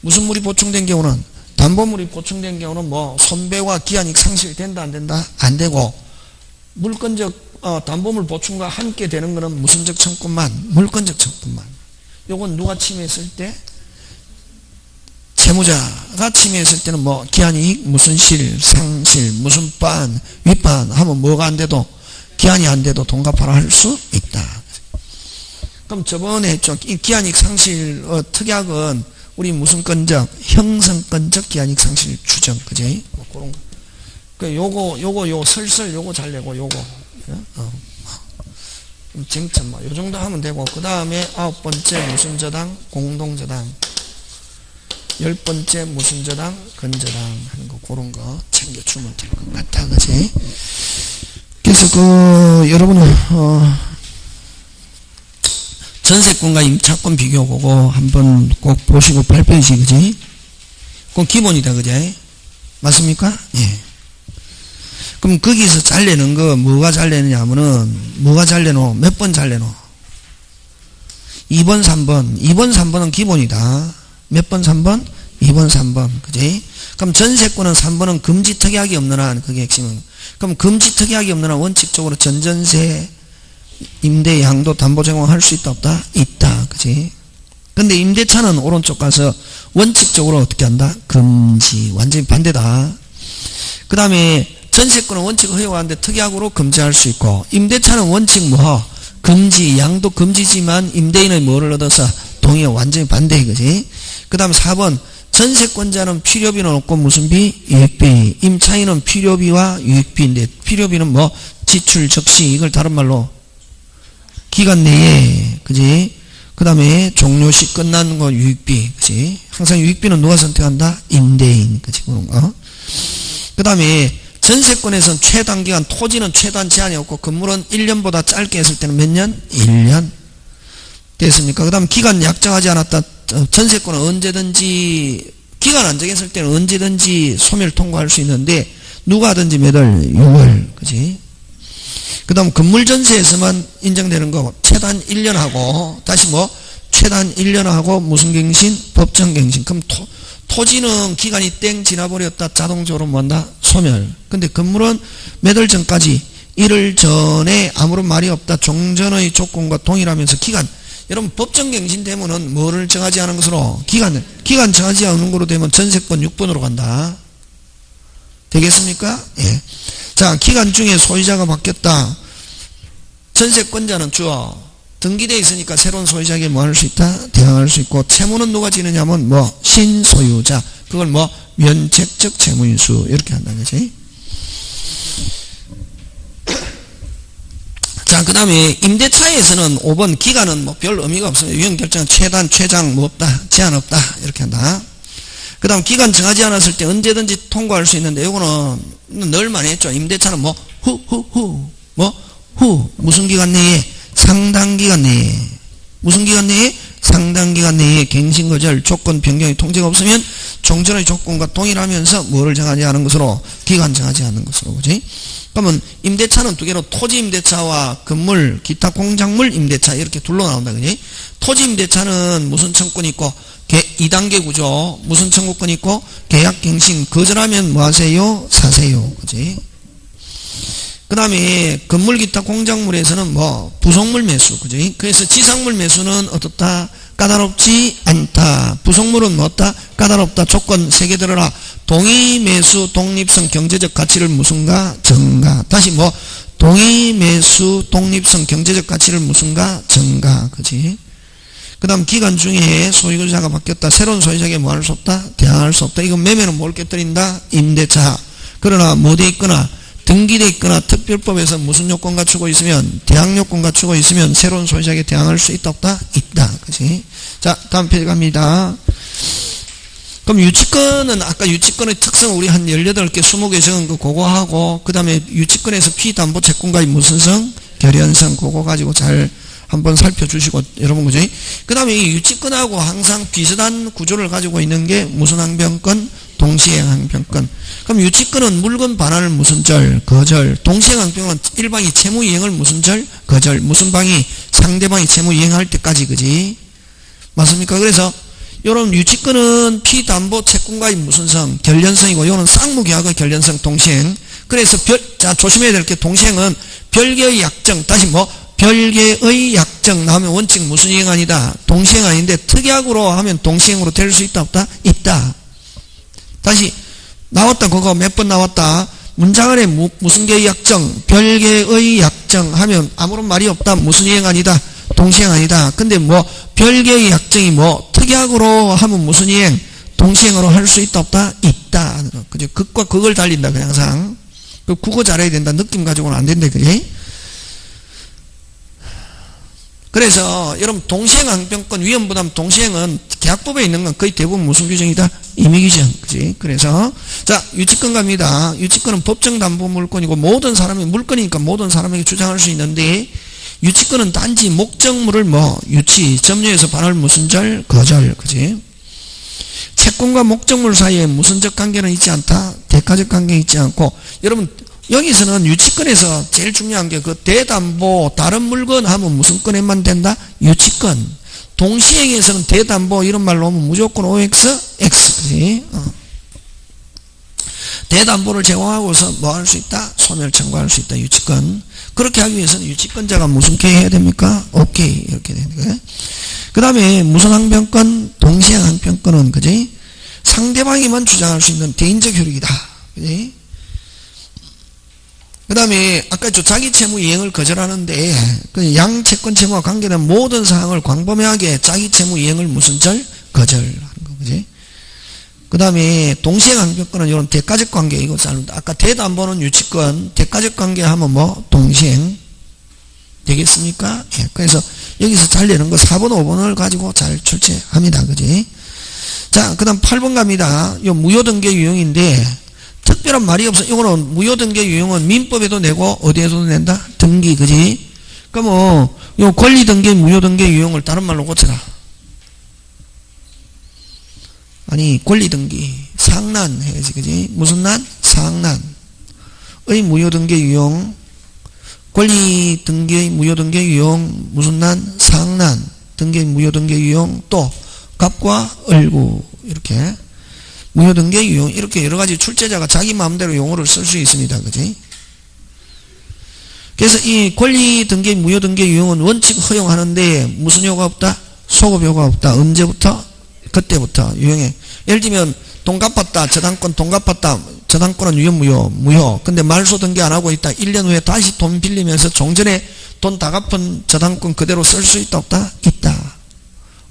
무슨 물이 보충된 경우는 담보물이 보충된 경우는 뭐 손배와 기한이익 상실 된다 안 된다? 안 되고 물권적 담보물 보충과 함께 되는 거는 무슨적 청구만 물권적 청구만. 요건 누가 침해했을 때? 채무자가 침해했을 때는 뭐 기한이익 무슨 실 상실 무슨 반 윗반 하면 뭐가 안 돼도 기한이 안 돼도 돈갚아라 할 수 있다. 그럼 저번에 했죠. 이 기한이익 상실 특약은 우리 무슨 건적 형성건적 기한이익 상실 추정, 그지? 뭐 그런 거. 그 요거 설설 요거 잘 내고 요거 쟁점 뭐 요 정도 하면 되고 그 다음에 9번째 무슨 저당 공동저당 10번째 무슨 저당 근저당 하는 거 그런 거 챙겨주면 될 것 같다, 그지? 그래서 여러분은 전세권과 임차권 비교 보고 한번 꼭 보시고 발표해주시, 그지? 그건 기본이다, 그지? 맞습니까? 예. 그럼 거기서 잘내는 거, 뭐가 잘내느냐 하면은, 뭐가 잘내노? 몇 번 잘내노? 2번, 3번. 2번, 3번은 기본이다. 몇 번, 3번? 2번, 3번. 그지? 그럼 전세권은 3번은 금지 특약이 없는 한, 그게 핵심은. 그럼 금지 특약이 없는 한 원칙적으로 전전세, 임대 양도 담보 제공할 수 있다 없다? 있다. 그지? 근데 임대차는 오른쪽 가서 원칙적으로 어떻게 한다? 금지. 완전히 반대다. 그 다음에 전세권은 원칙 허용하는데 특약으로 금지할 수 있고 임대차는 원칙 금지. 양도 금지지만 임대인의 뭐를 얻어서 동의 완전히 반대. 그지? 그 다음에 4번 전세권자는 필요비는 없고 무슨 비? 유익비. 임차인은 필요비와 유익비인데 필요비는 뭐 지출 적시 이걸 다른 말로 기간 내에, 그지? 그 다음에 종료시 끝나는 거 유익비, 그지? 항상 유익비는 누가 선택한다? 임대인, 그지? 그런 거. 그 다음에 전세권에서는 최단기간, 토지는 최단 제한이 없고 건물은 1년보다 짧게 했을 때는 몇 년? 1년. 됐습니까? 그 다음 기간 약정하지 않았다. 전세권은 언제든지, 기간 안 정했을 때는 언제든지 소멸 통과할 수 있는데 누가 하든지 몇 월? 6월, 그지? 그 다음 건물전세에서만 인정되는 거 최단 1년 하고 다시 뭐 최단 1년 하고 무슨 갱신? 법정갱신. 그럼 토지는 기간이 땡 지나버렸다 자동적으로 뭔다? 소멸. 근데 건물은 몇 월 전까지 이를 전에 아무런 말이 없다. 종전의 조건과 동일하면서 기간. 여러분 법정갱신되면은 뭐를 정하지 않은 것으로 기간 정하지 않은 거로 되면 전세권 6번으로 간다. 되겠습니까? 예. 자, 기간 중에 소유자가 바뀌었다. 전세권자는 주어 등기되어 있으니까 새로운 소유자에게 뭐 할 수 있다? 대항할 수 있고, 채무는 누가 지느냐면 뭐 신소유자, 그걸 뭐 면책적 채무인수 이렇게 한다는 거지. 자, 그 다음에 임대차에서는 5번 기간은 뭐 별 의미가 없습니다. 유형결정은 최단, 최장 뭐 없다, 제한 없다 이렇게 한다. 그 다음 기간 정하지 않았을 때 언제든지 통과할 수 있는데, 요거는 늘 많이 했죠. 임대차는 뭐 무슨 기간 내에? 상당 기간 내에. 무슨 기간 내에? 상당 기간 내에 갱신 거절 조건 변경의 통제가 없으면 종전의 조건과 동일하면서 뭐를 정하지 않은 것으로? 기간 정하지 않은 것으로. 그지? 그러면 임대차는 두 개로 토지 임대차와 건물, 기타 공작물 임대차 이렇게 둘로 나온다. 그지? 토지 임대차는 무슨 청구권이 있고 2단계 구조, 무슨 청구권이 있고 계약 갱신 거절하면 뭐 하세요? 사세요. 그지? 그 다음에 건물 기타 공작물에서는 뭐 부속물 매수. 그지? 그래서 지상물 매수는 어떻다? 까다롭지 않다. 부속물은 뭐다? 까다롭다. 조건 3개 들어라. 동의 매수 독립성 경제적 가치를 무슨가? 정가. 다시 뭐 동의 매수 독립성 경제적 가치를 무슨가? 정가. 그지? 그 다음 기간 중에 소유자가 바뀌었다. 새로운 소유자에게 뭐 할 수 없다? 대항할 수 없다. 이건 매매는 뭘 깨뜨린다? 임대차. 그러나 뭐 돼 있거나 등기돼 있거나 특별법에서 무슨 요건 갖추고 있으면, 대항 요건 갖추고 있으면 새로운 소유자에게 대항할 수 있다 없다? 있다. 그치? 자, 다음 페이지 갑니다. 그럼 유치권은 아까 유치권의 특성 우리 한 18개 20개 적은 거 그거 하고, 그 다음에 유치권에서 피담보 채권과의 무슨 성? 결연성. 그거 가지고 잘 한번 살펴주시고 여러분. 그죠? 그 다음에 이 유치권하고 항상 비슷한 구조를 가지고 있는 게 무슨 항변권? 동시행 항변권. 그럼 유치권은 물건 반환을 무슨 절? 거절. 동시행 항변권은 일방이 채무 이행을 무슨 절? 거절. 무슨 방이? 상대방이 채무 이행할 때까지. 그지? 맞습니까? 그래서 요런 유치권은 피담보 채권과의 무슨 성? 결연성이고, 요는 쌍무계약의 결연성 동시행. 그래서 자, 조심해야 될 게 동시행은 별개의 약정, 다시 뭐 별개의 약정 나오면 원칙 무슨 이행 아니다? 동시행 아닌데 특약으로 하면 동시행으로 될 수 있다 없다? 있다. 다시 나왔다. 그거 몇 번 나왔다. 문장 안에 무슨 개의 약정? 별개의 약정 하면 아무런 말이 없다. 무슨 이행 아니다? 동시행 아니다. 근데 뭐 별개의 약정이 뭐 특약으로 하면 무슨 이행? 동시행으로 할 수 있다 없다? 있다. 그죠? 극과 극을 달린다. 그냥 항상. 그 국어 잘해야 된다. 느낌 가지고는 안 된다. 그지? 그래서 여러분 동시행 항변권 위험부담 동시행은 계약법에 있는 건 거의 대부분 무슨 규정이다? 임의규정. 그지? 그래서 자, 유치권 갑니다. 유치권은 법정담보 물권이고 모든 사람이 물건이니까 모든 사람에게 주장할 수 있는데, 유치권은 단지 목적물을 뭐 유치, 점유해서 반할 무슨 절? 거절. 그지? 채권과 목적물 사이에 무슨적 관계는 있지 않다? 대가적 관계 있지 않고, 여러분 여기서는 유치권에서 제일 중요한 게 그 대담보 다른 물건 하면 무슨 건에만 된다? 유치권. 동시행에서는 대담보 이런 말로 하면 무조건 OX, X. 그지? 대담보를 제공하고서 뭐 할 수 있다? 소멸 청구할 수 있다. 유치권. 그렇게 하기 위해서는 유치권자가 무슨 게 해야 됩니까? 오케이. 이렇게 되는 거예요. 그 다음에 무슨 항변권? 동시행 항변권은 그지? 상대방이만 주장할 수 있는 대인적 효력이다. 그지? 그 다음에 아까 자기 채무 이행을 거절하는데, 그 양채권 채무와 관계된 모든 사항을 광범위하게 자기 채무 이행을 무슨 절? 거절하는 거. 그지? 그 다음에 동시행 항변권은 이런 대가적 관계. 이거 아까 대담보는 유치권, 대가적 관계 하면 뭐? 동시행. 되겠습니까? 예. 그래서 여기서 잘 내는 거 4번, 5번을 가지고 잘 출제합니다. 그지? 자, 그 다음 8번 갑니다. 요 무효등기 유형인데, 특별한 말이 없어. 이거는 무효등기 유형은 민법에도 내고 어디에도 낸다? 등기. 그지? 그럼 요 권리등기 무효등기 유형을 다른 말로 고쳐라. 아니 권리등기 상난 해야지. 그지? 무슨 난? 상난의 무효등기 유형, 권리등기 무효등기 유형, 무슨 난? 상난 등기 무효등기 유형, 또 갑과 을구 이렇게 무효등기 유형, 이렇게 여러가지 출제자가 자기 마음대로 용어를 쓸 수 있습니다. 그지? 그래서 이 권리 등기, 무효 등기 유형은 원칙 허용하는데 무슨 효가 없다? 소급 효가 없다. 언제부터? 그때부터 유형에. 예를 들면 돈 갚았다. 저당권 돈 갚았다. 저당권은 유효, 무효? 무효. 근데 말소 등기 안 하고 있다. 1년 후에 다시 돈 빌리면서 종전에 돈 다 갚은 저당권 그대로 쓸 수 있다, 없다? 있다.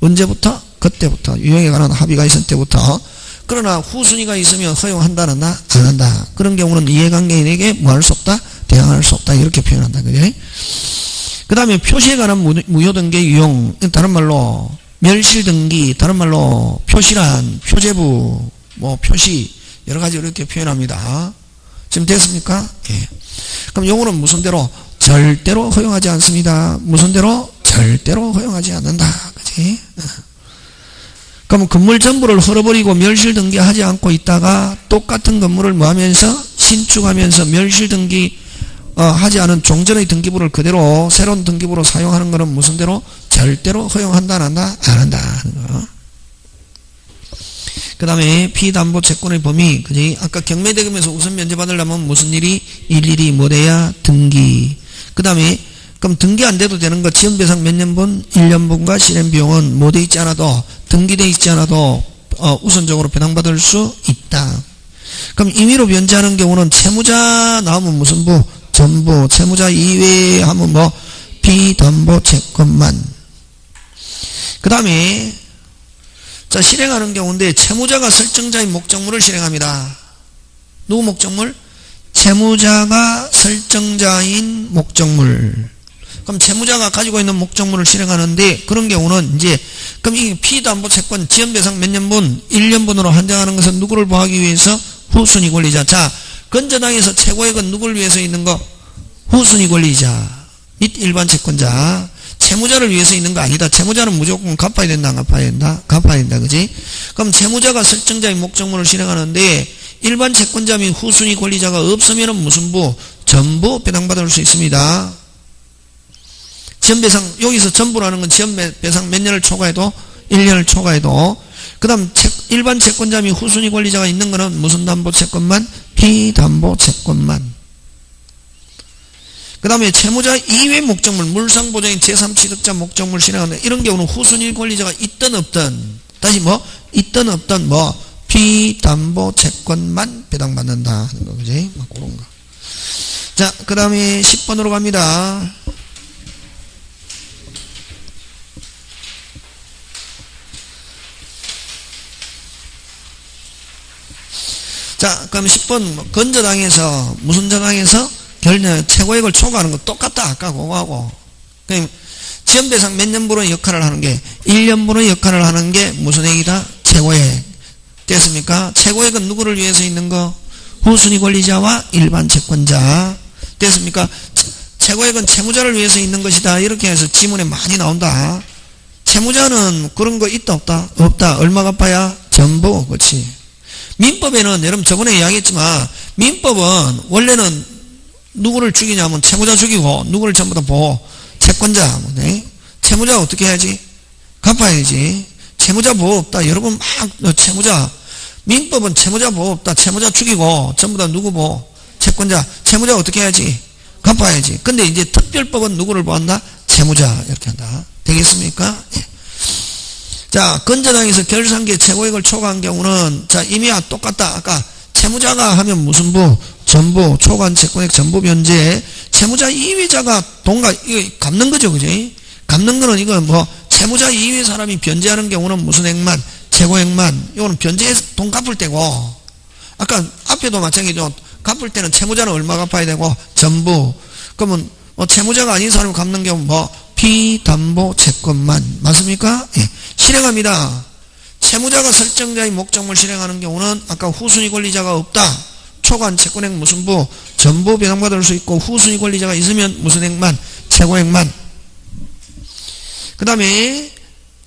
언제부터? 그때부터. 유형에 관한 합의가 있을 때부터. 그러나 후순위가 있으면 허용한다, 안 한다? 안 한다. 그런 경우는 이해관계인에게 뭐 할 수 없다? 대항할 수 없다. 이렇게 표현한다. 그래? 그 다음에 표시에 관한 무효 등기 유형. 다른 말로 멸실 등기, 다른 말로 표시란, 표제부, 뭐 표시, 여러 가지 이렇게 표현합니다. 지금 됐습니까? 예. 그럼 요거는 무슨 대로? 절대로 허용하지 않습니다. 무슨 대로? 절대로 허용하지 않는다. 그치? 그럼 건물 전부를 헐어버리고 멸실 등기하지 않고 있다가 똑같은 건물을 뭐 하면서 신축하면서 멸실 등기 하지 않은 종전의 등기부를 그대로 새로운 등기부로 사용하는 것은 무슨 대로? 절대로 허용한다, 안 한다? 안 한다 하는 거. 그 다음에 피담보 채권의 범위, 그지? 아까 경매대금에서 우선 면제받으려면 무슨 일이? 일일이 뭐 돼야? 등기. 그 다음에 그럼 등기 안 돼도 되는 거 지연배상 몇 년분? 1년분과 실행비용은 뭐 돼 있지 않아도 등기돼 있지 않아도 우선적으로 배당받을 수 있다. 그럼 임의로 변제하는 경우는 채무자 나오면 무슨 부? 전부. 채무자 이외에 하면 뭐 비담보 채권만. 그 다음에 자 실행하는 경우인데 채무자가 설정자인 목적물을 실행합니다. 누구 목적물? 채무자가 설정자인 목적물. 그럼 채무자가 가지고 있는 목적물을 실행하는데 그런 경우는 이제 그럼 이 피담보 채권 지연배상 몇 년분? 1년분으로 한정하는 것은 누구를 보호하기 위해서? 후순위 권리자. 자 건저당에서 최고액은 누구를 위해서 있는 거? 후순위 권리자 및 일반 채권자. 채무자를 위해서 있는 거 아니다. 채무자는 무조건 갚아야 된다, 안 갚아야 된다? 갚아야 된다, 그지? 그럼 채무자가 설정자의 목적물을 실행하는데 일반 채권자 및 후순위 권리자가 없으면 무슨 부? 전부 배당받을 수 있습니다. 지연배상, 여기서 전부라는 건 지연배상 몇 년을 초과해도? 1년을 초과해도. 그 다음 일반 채권자 및 후순위 권리자가 있는 거는 무슨 담보 채권만? 피담보 채권만. 그 다음에 채무자 이외 목적물, 물상보장인 제3취득자 목적물 실행하는 이런 경우는 후순위 권리자가 있든 없든 다시 뭐? 있든 없든 뭐? 피담보 채권만 배당받는다 하는 거, 그지? 뭐 그런 거. 자, 그 다음에 10번으로 갑니다. 자, 그럼 10번 건저당에서 무슨 저당에서 최고액을 초과하는 거 똑같다. 아까 그거하고. 그럼 지연배상 몇 년분의 역할을 하는 게 1년분의 역할을 하는 게 무슨 액이다? 최고액. 됐습니까? 최고액은 누구를 위해서 있는 거? 후순위 권리자와 일반 채권자. 됐습니까? 최고액은 채무자를 위해서 있는 것이다. 이렇게 해서 지문에 많이 나온다. 채무자는 그런 거 있다 없다? 없다. 얼마 갚아야? 전부. 그렇지. 민법에는 여러분 저번에 이야기했지만 민법은 원래는 누구를 죽이냐면 채무자 죽이고 누구를 전부 다 보호? 채권자. 네? 채무자 어떻게 해야지? 갚아야지. 채무자 보호 없다. 여러분 막 채무자. 민법은 채무자 보호 없다. 채무자 죽이고 전부 다 누구 보호? 채권자. 채무자 어떻게 해야지? 갚아야지. 근데 이제 특별법은 누구를 보한다? 채무자. 이렇게 한다. 되겠습니까? 예. 자, 건저당에서 결산기에 최고액을 초과한 경우는 자 임의와 똑같다. 아까 채무자가 하면 무슨 부? 전부. 초과한 채권액 전부 변제. 채무자 이외자가 돈가 이거 갚는 거죠, 그지? 갚는 거는 이거 뭐 채무자 이외 사람이 변제하는 경우는 무슨 액만? 최고액만. 이거는 변제해서 돈 갚을 때고. 아까 앞에도 마찬가지죠. 갚을 때는 채무자는 얼마 갚아야 되고 전부. 그러면 채무자가 아닌 사람이 갚는 경우 뭐 피담보 채권만. 맞습니까? 예. 실행합니다. 채무자가 설정자의 목적물 실행하는 경우는 아까 후순위 권리자가 없다. 초과한 채권액 무슨 부? 전부 배당받을 수 있고 후순위 권리자가 있으면 무슨 액만? 최고액만. 그 다음에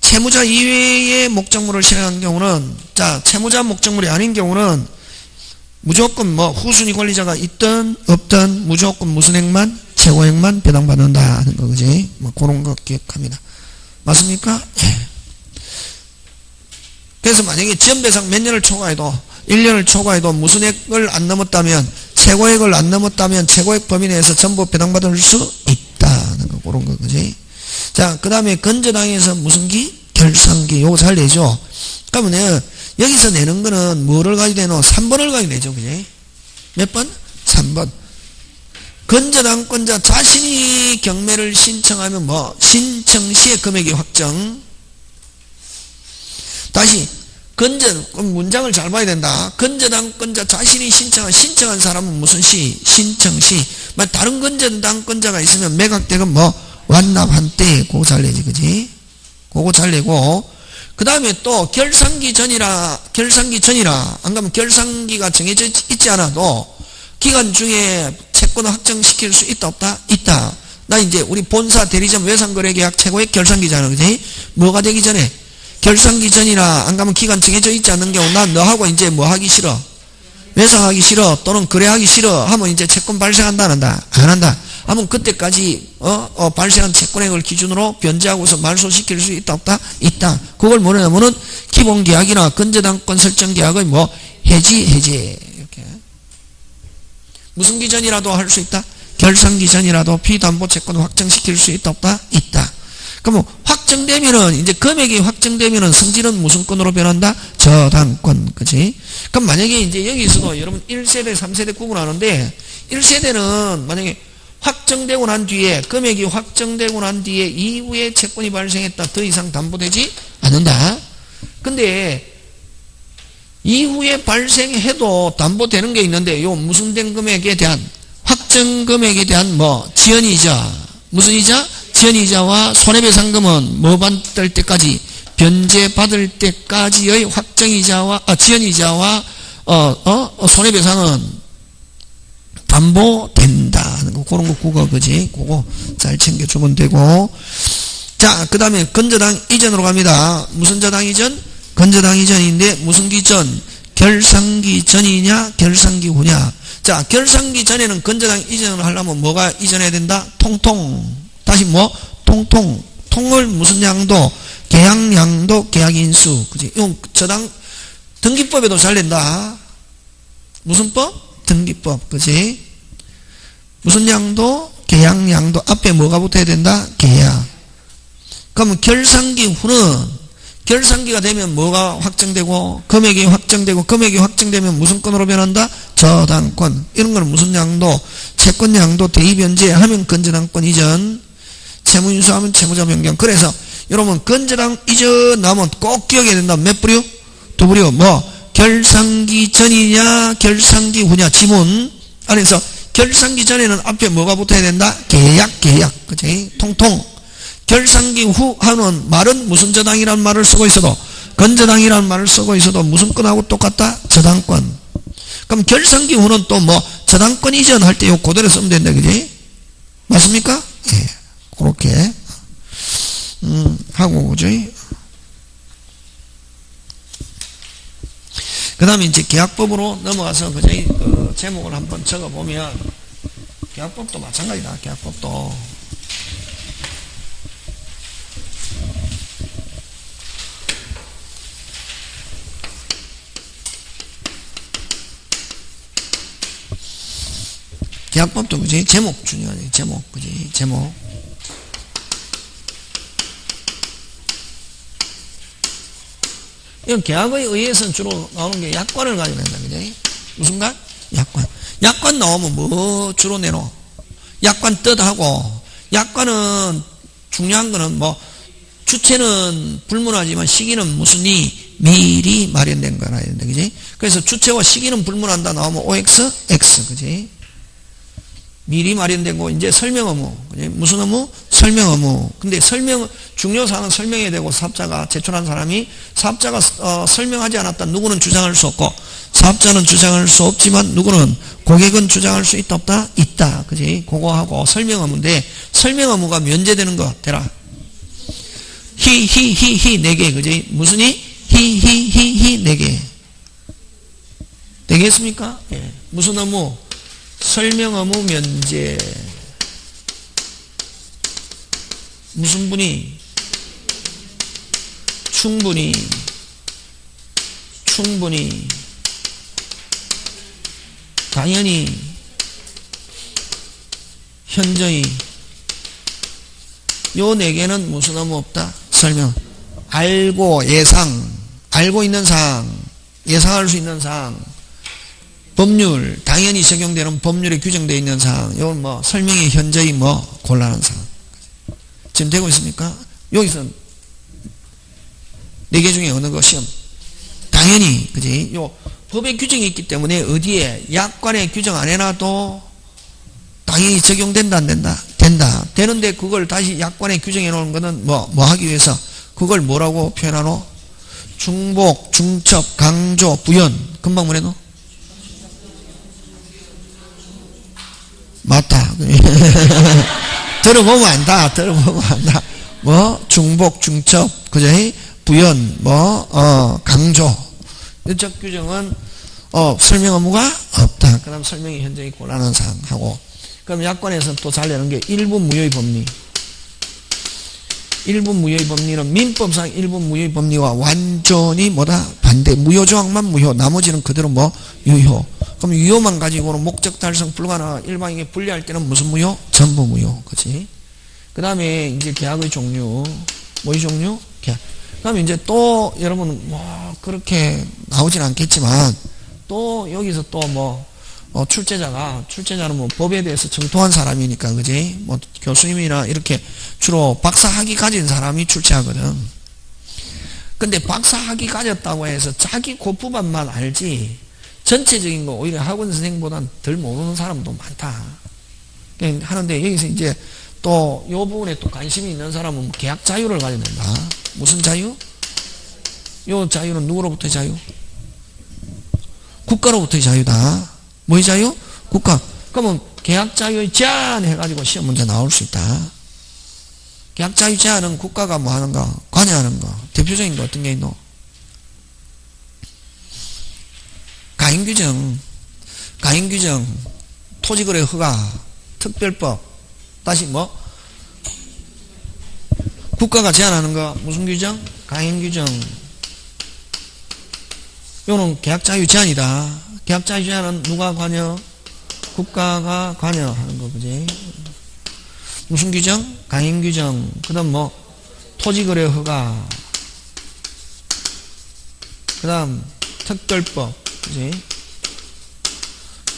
채무자 이외의 목적물을 실행하는 경우는 자 채무자 목적물이 아닌 경우는 무조건 뭐 후순위 권리자가 있든 없든 무조건 무슨 액만? 최고액만 배당받는다 하는 거, 그지? 뭐 그런 거 기억합니다. 맞습니까? 예. 그래서 만약에 지연배상 몇 년을 초과해도 1년을 초과해도 무슨 액을 안 넘었다면 최고액을 안 넘었다면 최고액 범위 내에서 전부 배당받을 수 있다는 거, 그런 거, 그지? 자, 그 다음에 건저당에서 무슨 기? 결산기. 요거 잘 내죠? 그러면 여기서 내는 거는 뭐를 가지고 내노? 3번을 가지고 내죠, 그지? 몇 번? 3번. 건저당권자 자신이 경매를 신청하면 뭐? 신청 시에 금액이 확정. 다시 문장을 잘 봐야 된다. 건저당권자 자신이 신청한 사람은 무슨 시? 신청 시. 다른 건저당권자가 있으면 매각대금 뭐? 완납한 때. 그거 잘 내지, 그지? 그거 잘 내고. 그 다음에 또 결산기 전이라 안 가면 결산기가 정해져 있지 않아도 기간 중에 채권을 확정시킬 수 있다 없다? 있다. 나 이제 우리 본사 대리점 외상거래계약 최고액 결산기잖아, 그지? 뭐가 되기 전에? 결산기 전이라 안 가면 기간 정해져 있지 않는 경우 나 너하고 이제 뭐 하기 싫어? 외상하기 싫어 또는 거래하기 싫어 하면 이제 채권 발생한다 안 한다? 안 한다. 하면 그때까지 발생한 채권액을 기준으로 변제하고서 말소시킬 수 있다 없다? 있다. 그걸 뭐냐면은 기본계약이나 건저당권 설정계약의 뭐 해지 이렇게. 무슨 기전이라도 할 수 있다? 결산기 전이라도 비담보채권을 확정시킬 수 있다 없다? 있다. 그럼 확정되면은 이제 금액이 확정되면은 성질은 무슨 권으로 변한다? 저당권, 그지? 그럼 만약에 이제 여기서도 여러분 1세대, 3세대 구분하는데 1세대는 만약에 확정되고 난 뒤에 금액이 확정되고 난 뒤에 이후에 채권이 발생했다. 더 이상 담보되지 않는다. 근데 이후에 발생해도 담보되는 게 있는데 요 무슨 된 금액에 대한 확정 금액에 대한 뭐 지연이자 무슨 이자? 지연이자와 손해배상금은 뭐 받을 때까지 변제 받을 때까지의 확정이자와 지연이자와 손해배상은 담보된다는 거, 그런 거 국어, 그지? 그거 잘 챙겨주면 되고. 자, 그 다음에 건저당 이전으로 갑니다. 무슨 저당 이전? 건저당 이전인데 무슨 기전? 결산기 전이냐 결산기 후냐? 자, 결산기 전에는 건저당 이전을 하려면 뭐가 이전해야 된다? 통통. 다시 뭐? 통통. 통을 무슨 양도? 계약양도 계약인수. 그지? 이건 저당 등기법에도 잘 된다. 무슨 법? 등기법. 그지? 무슨 양도? 계약양도. 앞에 뭐가 붙어야 된다? 계약. 그러면 결산기 후는 결산기가 되면 뭐가 확정되고 금액이 확정되고 금액이 확정되면 무슨 권으로 변한다? 저당권. 이런 거는 무슨 양도? 채권 양도 대입변제 하면 건저당권 이전, 채무인수하면 채무자 변경. 그래서 여러분 건저당 이전 나오면 꼭 기억해야 된다. 몇 부류? 두 부류. 뭐 결산기 전이냐 결산기 후냐. 지문 안에서 결산기 전에는 앞에 뭐가 붙어야 된다? 계약. 그치? 통통. 결산기 후 하는 말은 무슨 저당이라는 말을 쓰고 있어도 건저당이라는 말을 쓰고 있어도 무슨 건하고 똑같다? 저당권. 그럼 결산기 후는 또 뭐 저당권 이전할 때 요 그대로 쓰면 된다, 그지? 맞습니까? 예. 그렇게 하고, 그지? 그 다음에 이제 계약법으로 넘어가서 그지? 제목을 한번 적어보면 계약법도 마찬가지다. 계약법도 계약법도 그지? 제목 중요하지. 제목, 그지? 제목. 이건 계약에 의해서는 주로 나오는 게 약관을 가지고 낸다, 그지? 무슨 관? 약관. 약관 나오면 뭐 주로 내노? 약관 뜻하고, 약관은 중요한 거는 뭐, 주체는 불문하지만 시기는 무슨이 미리 마련된 거라 했는데, 그지? 그래서 주체와 시기는 불문한다 나오면 OX, X, 그지? 미리 마련된 거, 이제 설명 의무. 무슨 의무? 설명 의무. 근데 중요사항은 설명해야 되고, 사업자가 제출한 사람이, 사업자가, 설명하지 않았다. 누구는 주장할 수 없고, 사업자는 주장할 수 없지만, 누구는, 고객은 주장할 수 있다, 없다? 있다. 그지? 그거 하고, 설명 의무인데, 설명 의무가 면제되는 거, 되라. 네 개. 그지? 무슨 히? 네 개. 되겠습니까? 예. 무슨 의무? 설명 의무 면제. 무슨 분이? 충분히 당연히 현저히. 요 네 개는 무슨 의무 없다? 설명. 알고, 예상, 알고 있는 사항, 예상할 수 있는 사항, 법률, 당연히 적용되는 법률에 규정되어 있는 사항, 이건 뭐 설명이 현저히 뭐 곤란한 사항. 지금 되고 있습니까? 여기서 네 개 중에 어느 거 시험? 당연히, 그지? 요 법에 규정이 있기 때문에 어디에 약관에 규정 안 해놔도 당연히 적용된다, 안 된다? 된다. 되는데 그걸 다시 약관에 규정해 놓은 거는 뭐 하기 위해서 그걸 뭐라고 표현하노? 중복, 중첩, 강조, 부연. 금방 뭐래노? 맞다. 들어보면 안다. 들어보면 안다. 뭐 중복, 중첩, 그죠? 부연, 강조. 이적 규정은 설명 의무가 없다. 그 다음 설명이 현저히 곤란한 사항하고. 그럼 약관에서는 또 잘 내는 게 일부 무효의 법리. 일부 무효의 법리는 민법상 일부 무효의 법리와 완전히 뭐다? 반대. 무효 조항만 무효. 나머지는 그대로 뭐 유효. 그럼 유효만 가지고는 목적 달성 불가능. 일반에게 분리할 때는 무슨 무효? 전부 무효. 그치? 그 다음에 이제 계약의 종류. 뭐의 종류? 계약. 그 다음에 이제 또 여러분 뭐 그렇게 나오진 않겠지만 또 여기서 또 뭐 출제자는 뭐 법에 대해서 정통한 사람이니까, 그지? 뭐 교수님이나 이렇게 주로 박사학위 가진 사람이 출제하거든. 근데 박사학위 가졌다고 해서 자기 고부반만 알지 전체적인 거 오히려 학원 선생보다는 덜 모르는 사람도 많다. 하는데 여기서 이제 또 요 부분에 또 관심이 있는 사람은 계약 자유를 가져낸다. 무슨 자유? 요 자유는 누구로부터의 자유? 국가로부터의 자유다. 뭐의 자유? 국가. 그러면 계약 자유의 제한 해가지고 시험 문제 나올 수 있다. 계약 자유 제한은 국가가 뭐 하는가? 관여하는 거. 대표적인 거 어떤 게 있노? 가인규정, 토지거래 허가, 특별법. 다시 뭐? 국가가 제한하는 거 무슨 규정? 가인규정. 요는 계약 자유 제한이다. 계약 자유 제한은 누가 관여? 국가가 관여하는 거, 그지? 무슨 규정? 강행 규정. 그 다음 뭐? 토지거래 허가. 그 다음 특별법, 그지?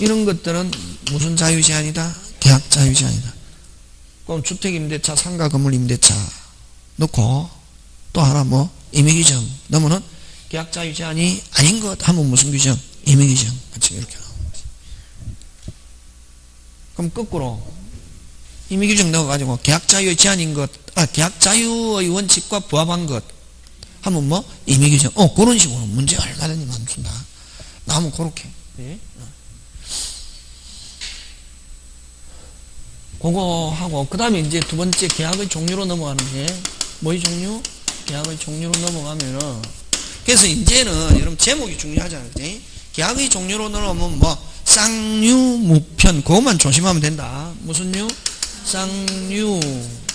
이런 것들은 무슨 자유 제한이다? 계약 자유 제한이다. 그럼 주택임대차, 상가 건물 임대차 넣고 또 하나 뭐? 임의 규정 넣으면은 계약 자유 제한이 아닌 것 하면 무슨 규정? 임의 규정. 같이 이렇게 나오는 거지. 그럼 거꾸로 임의 규정 넣어가지고 계약 자유의 제한인 것, 계약 자유의 원칙과 부합한 것 하면 뭐? 임의 규정. 그런 식으로 문제 얼마든지 만든다. 나오면 그렇게. 네? 그거 하고, 그 다음에 이제 두 번째 계약의 종류로 넘어가는 게, 뭐의 종류? 계약의 종류로 넘어가면은, 그래서 이제는, 여러분, 제목이 중요하잖아요. 그치? 계약의 종류로 넘어가면 뭐, 쌍유, 무편, 그것만 조심하면 된다. 무슨 유? 쌍유.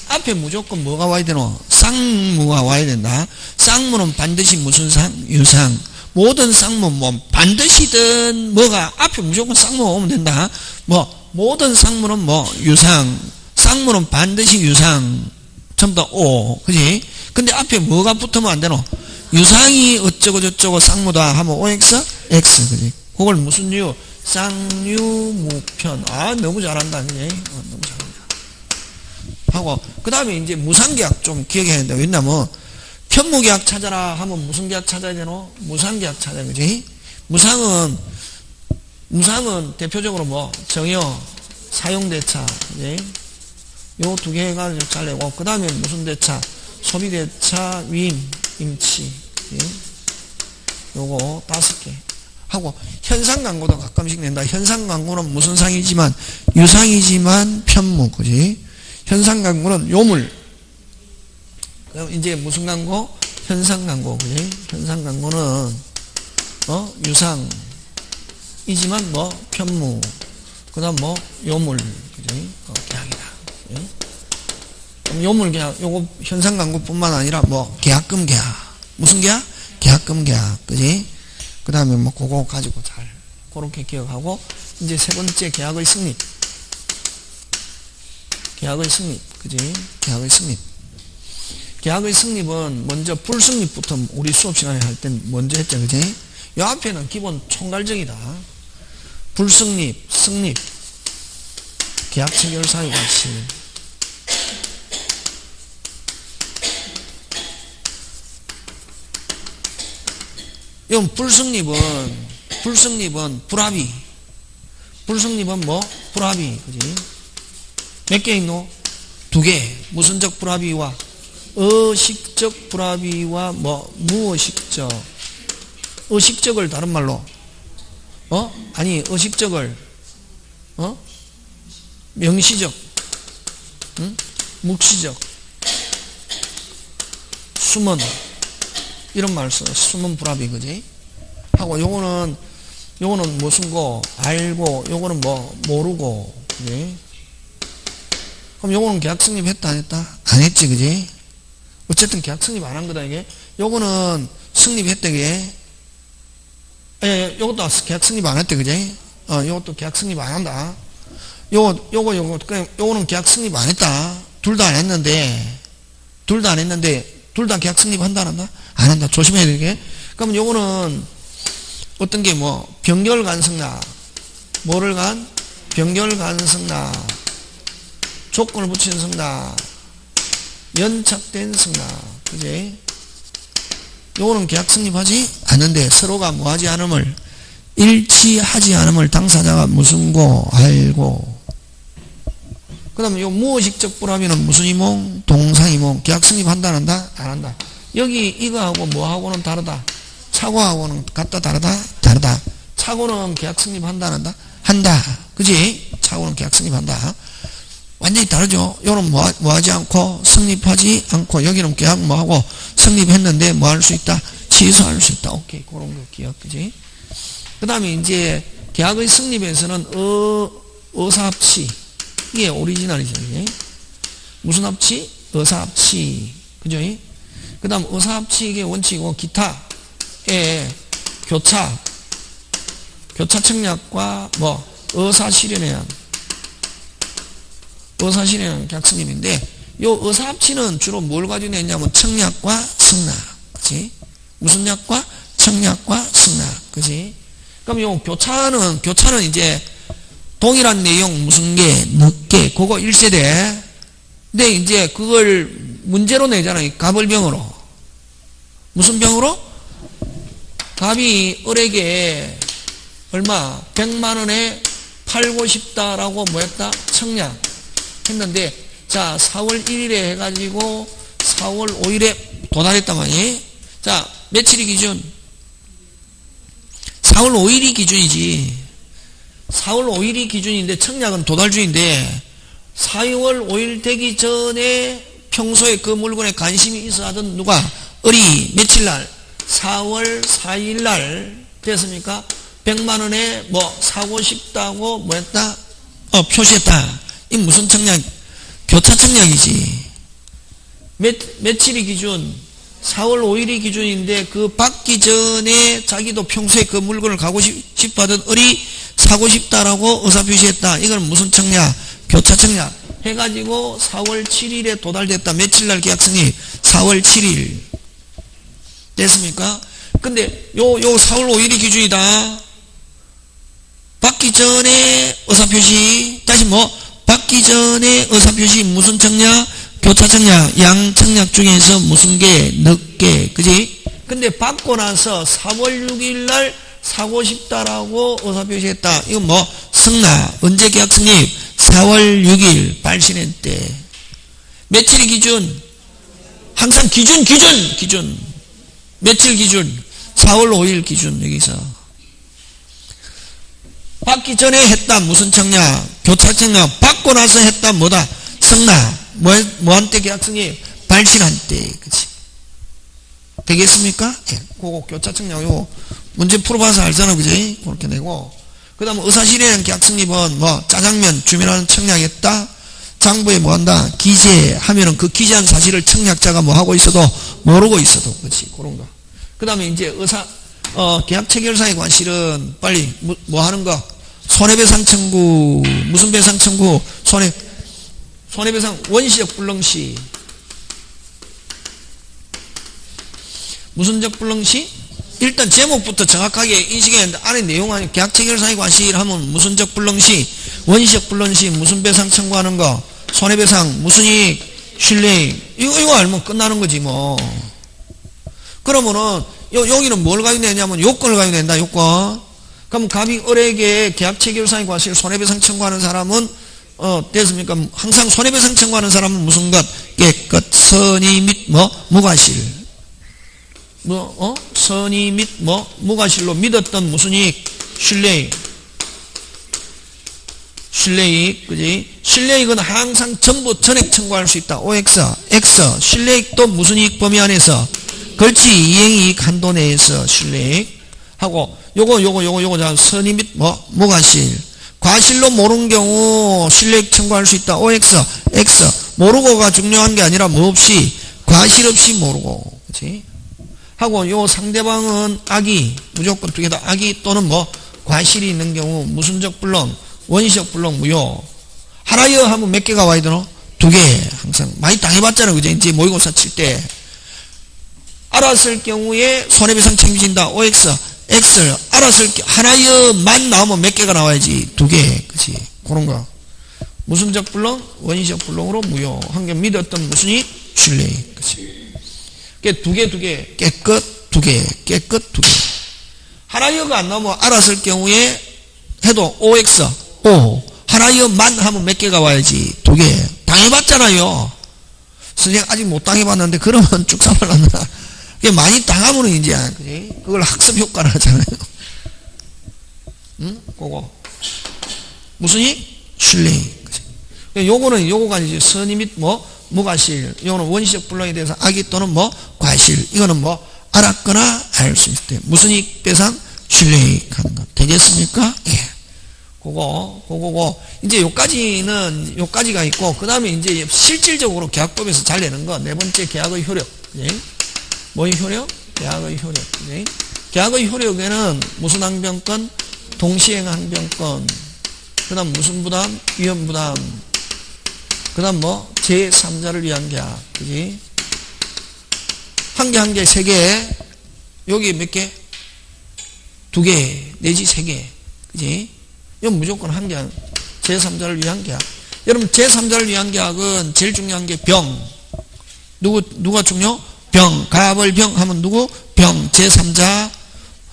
앞에 무조건 뭐가 와야 되노? 쌍무가 와야 된다. 쌍무는 반드시 무슨 상? 유상. 모든 쌍무, 뭐, 반드시든 뭐가, 앞에 무조건 쌍무가 오면 된다. 뭐, 모든 쌍무는 뭐, 유상. 쌍무는 반드시 유상. 전부 다 O. 그지? 근데 앞에 뭐가 붙으면 안 되노? 유상이 어쩌고저쩌고 쌍무다 하면 OX? X. 그지? 그걸 무슨 유? 쌍유, 무편. 너무 잘한다. 그지? 너무 잘한다. 하고, 그 다음에 이제 무상계약 좀 기억해야 된다. 왜냐면, 편무계약 찾아라 하면 무슨 계약 찾아야 되노? 무상계약 찾아야 되지? 무상은 대표적으로 뭐, 정여, 사용대차, 그지? 요 두 개 해가지고 잘 내고, 그 다음에 무슨 대차? 소비대차, 위임, 임치, 그지? 요거 5개. 하고, 현상광고도 가끔씩 낸다. 현상광고는 무슨 상이지만, 유상이지만 편무, 그지? 현상광고는 요물. 그럼 이제 무슨 광고? 현상광고, 그지? 현상광고는, 유상이지만 뭐, 편무. 그 다음 뭐, 요물. 그지? 계약이다. 그지? 그럼 요물 계약, 요거 현상광고 뿐만 아니라 뭐, 계약금 계약. 무슨 계약? 계약금 계약. 그지? 그 다음에 뭐, 그거 가지고 그렇게 기억하고, 이제 세 번째 계약의 승리. 계약의 성립. 그지? 계약의 성립. 계약의 성립은 먼저 불성립부터 우리 수업 시간에 할 땐 먼저 했죠. 그지? 이 앞에는 기본 총괄적이다. 불성립, 성립, 계약 체결 사유 관시. 이건 불성립은 불합의. 불성립은 뭐? 불합의. 그지? 몇 개 있노? 2개. 무슨적 불합의와 의식적 불합의와 뭐? 무의식적. 의식적을 다른 말로 아니 의식적을 명시적, 묵시적, 숨은 이런 말 써. 숨은 불합의. 그지? 하고 요거는 무슨 거 알고 요거는 뭐 모르고. 그지? 그럼 요거는 계약 성립했다 안 했다? 안 했지. 그지? 어쨌든 계약 성립 안 한 거다 이게. 요거는 성립했다 이게. 요것도 계약 성립 안 했대. 그지? 요것도 계약 성립 안 한다. 요거는 계약 성립 안 했다. 둘 다 안 했는데 둘 다 계약 성립 한다 안 한다? 안 한다. 조심해야 되게. 그러면 요거는 어떤 게 뭐 병결간성나, 뭐를 간? 병결간성나, 조건을 붙이는 성나, 연착된 성나. 그지? 요거는 계약 성립하지 않는데 서로가 뭐하지 않음을, 일치하지 않음을 당사자가 무슨 고 알고. 그 다음에 요 무의식적 불합의는 무슨 이몽? 동사이몽. 계약 성립한다 안 한다? 안 한다. 여기 이거하고 뭐하고는 다르다. 차고하고는 같다 다르다? 다르다. 차고는 계약 성립한다 안 한다? 한다. 그지? 차고는 계약 성립한다. 완전히 다르죠. 요는 뭐하지 않고 성립하지 않고, 여기는 계약 뭐하고 성립했는데 뭐 할 수 있다? 취소할 수 있다. 오케이. 그런 거 기억. 그지? 그 다음에 이제 계약의 성립에서는 의사합치. 이게 오리지널이죠. 이게. 무슨 합치? 의사합치. 그죠? 그 다음 의사합치 이게 원칙이고, 기타의 교차 청약과 뭐 의사실현에 의한 계약 성립인데, 요 의사합치는 주로 뭘 가지고 냈냐면 청약과 승낙. 그치? 무슨 약과? 청약과 승낙. 그치? 그럼 요 교차는 이제 동일한 내용 무슨 게, 늦게, 그거 1세대. 근데 이제 그걸 문제로 내잖아요. 갑을병으로. 무슨 병으로? 갑이 을에게 얼마? 100만원에 팔고 싶다라고 뭐 했다? 청약 했는데, 자, 4월 1일에 해가지고 4월 5일에 도달했단 말이에요. 자, 며칠이 기준? 4월 5일이 기준이지. 4월 5일이 기준인데 청약은 도달주인데 4월 5일 되기 전에 평소에 그 물건에 관심이 있어 하던 누가? 을이 며칠날? 4월 4일날 됐습니까? 100만원에 뭐 사고 싶다고 뭐 했다? 표시했다. 이 무슨 청약? 교차 청약이지. 며칠이 기준? 4월 5일이 기준인데 그 받기 전에 자기도 평소에 그 물건을 가고 싶어 하던 을이 사고 싶다라고 의사표시했다. 이건 무슨 청약? 교차 청약. 해가지고 4월 7일에 도달됐다. 며칠날 계약 성립? 4월 7일. 됐습니까? 근데 요 4월 5일이 기준이다. 받기 전에 의사표시. 다시 뭐? 받기 전에 의사표시 무슨 청약? 교차 청약. 양 청약 중에서 무슨 게? 늦게. 그지? 근데 받고 나서 4월 6일날 사고 싶다라고 의사표시했다. 이건 뭐? 승낙. 언제 계약 성립? 4월 6일 발신한 때. 며칠 기준? 항상 기준. 며칠 기준? 4월 5일 기준. 여기서 받기 전에 했다. 무슨 청약? 교차 청약. 받고 나서 했다. 뭐다? 승낙. 뭐한 때 계약 성립? 발신한 때. 그치? 되겠습니까? 예. 그거 교차 청약. 요거 문제 풀어봐서 알잖아. 그지? 그렇게 내고. 그 다음 의사실현 계약 성립은 뭐 짜장면 주민하는 청약했다. 장부에 뭐 한다? 기재하면은 그 기재한 사실을 청약자가 뭐 하고 있어도 모르고 있어도. 그렇지? 그런 거. 그 다음에 이제 계약 체결사의 관실은 빨리 뭐 하는 거? 손해배상 청구. 무슨 배상 청구? 손해배상 원시적 불능시. 무슨적 불능시? 일단 제목부터 정확하게 인식해야 하는데 안에 내용 아니 계약체결사의 과실 하면 무슨적 불능시, 원시적 불능시, 무슨 배상 청구하는 거, 손해배상, 무슨 이익, 실례익. 이거 알면 끝나는 거지 뭐. 그러면은 여기는 뭘 가용되냐면 요건을 가용된다. 요건. 그럼 갑이 을에게 계약체결사의 과실 손해배상 청구하는 사람은 됐습니까? 항상 손해배상 청구하는 사람은 무슨 것? 깨끗, 선의 및 무과실. 선의 및 무과실로 믿었던 무슨 이익? 실례익. 실례익, 그지? 실례익은 항상 전부 전액 청구할 수 있다. OX, X. 실례익도 무슨 이익 범위 안에서 그렇지. 이행이익 한도 내에서 실례익 하고 요거 자 선의 및 무과실. 과실로 모르는 경우 실례익 청구할 수 있다. OX, X. 모르고가 중요한 게 아니라 뭐 없이 과실 없이 모르고, 그렇지? 하고 요 상대방은 악의, 무조건 두 개 다 악의 또는 과실이 있는 경우 무슨적 불능, 원시적 불능 무효. 하라여 하면 몇 개가 와야 되노? 두 개. 항상 많이 당해봤잖아, 그죠? 이제 모의고사 칠 때. 알았을 경우에 손해배상 책임진다. OX, X. 알았을 하나여만 나오면 몇 개가 나와야지? 두 개. 그치? 그런 거. 무슨적 불능? 원시적 불능으로 무효. 한 개 믿었던 무슨 이? 신뢰. 그치? 두 개. 깨끗 두 개. 깨끗 두 개. 하나여가 안 나오면 알았을 경우에 해도 OX, O. 하나여만 하면 몇 개가 와야지? 두 개. 당해봤잖아요. 선생님 아직 못 당해봤는데 그러면 쭉 삼을란다. 많이 당하면 이제 그지? 그걸 학습 효과를 하잖아요. 응? 그거 무슨 이? 신뢰. 요거가 이제 선의 및 무과실. 요거는 원시적 불능에 대해서 악의 또는 과실. 이거는 알았거나 알 수 있을 때 무슨 이익 배상? 신뢰익 하는 거. 되겠습니까? 예. 그거고 이제 요까지가 있고 그 다음에 이제 실질적으로 계약법에서 잘 내는 거. 네 번째 계약의 효력. 그지? 뭐의 효력? 계약의 효력. 그지? 계약의 효력에는 무슨 항변권? 동시행 항변권. 그 다음 무슨 부담? 위험 부담. 그 다음 제3자를 위한 계약. 그지? 한 개, 세 개. 여기 몇 개? 두 개, 내지 세 개. 그지? 이건 무조건 한 개. 제3자를 위한 계약. 여러분, 제3자를 위한 계약은 제일 중요한 게 병. 누가 중요? 병. 가벌병 하면 누구? 병. 제3자.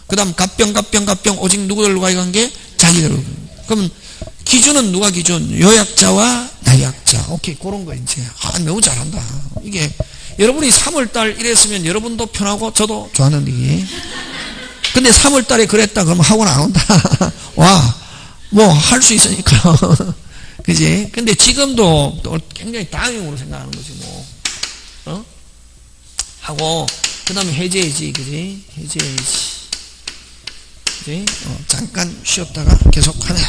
그 다음 갑병. 오직 누구들로 관계? 자기들. 그러면 기준은 누가 기준? 요약자와 나약자. 오케이. 그런 거 이제. 너무 잘한다. 이게 여러분이 3월달 이랬으면 여러분도 편하고 저도 좋았는데. 근데 3월달에 그랬다 그러면 학원 안 온다. 와. 할 수 있으니까. 그지? 근데 지금도 굉장히 다행으로 생각하는 거지, 하고, 그 다음에 해제해지, 그지? 해제해지. 그지? 잠깐 쉬었다가 계속 하네.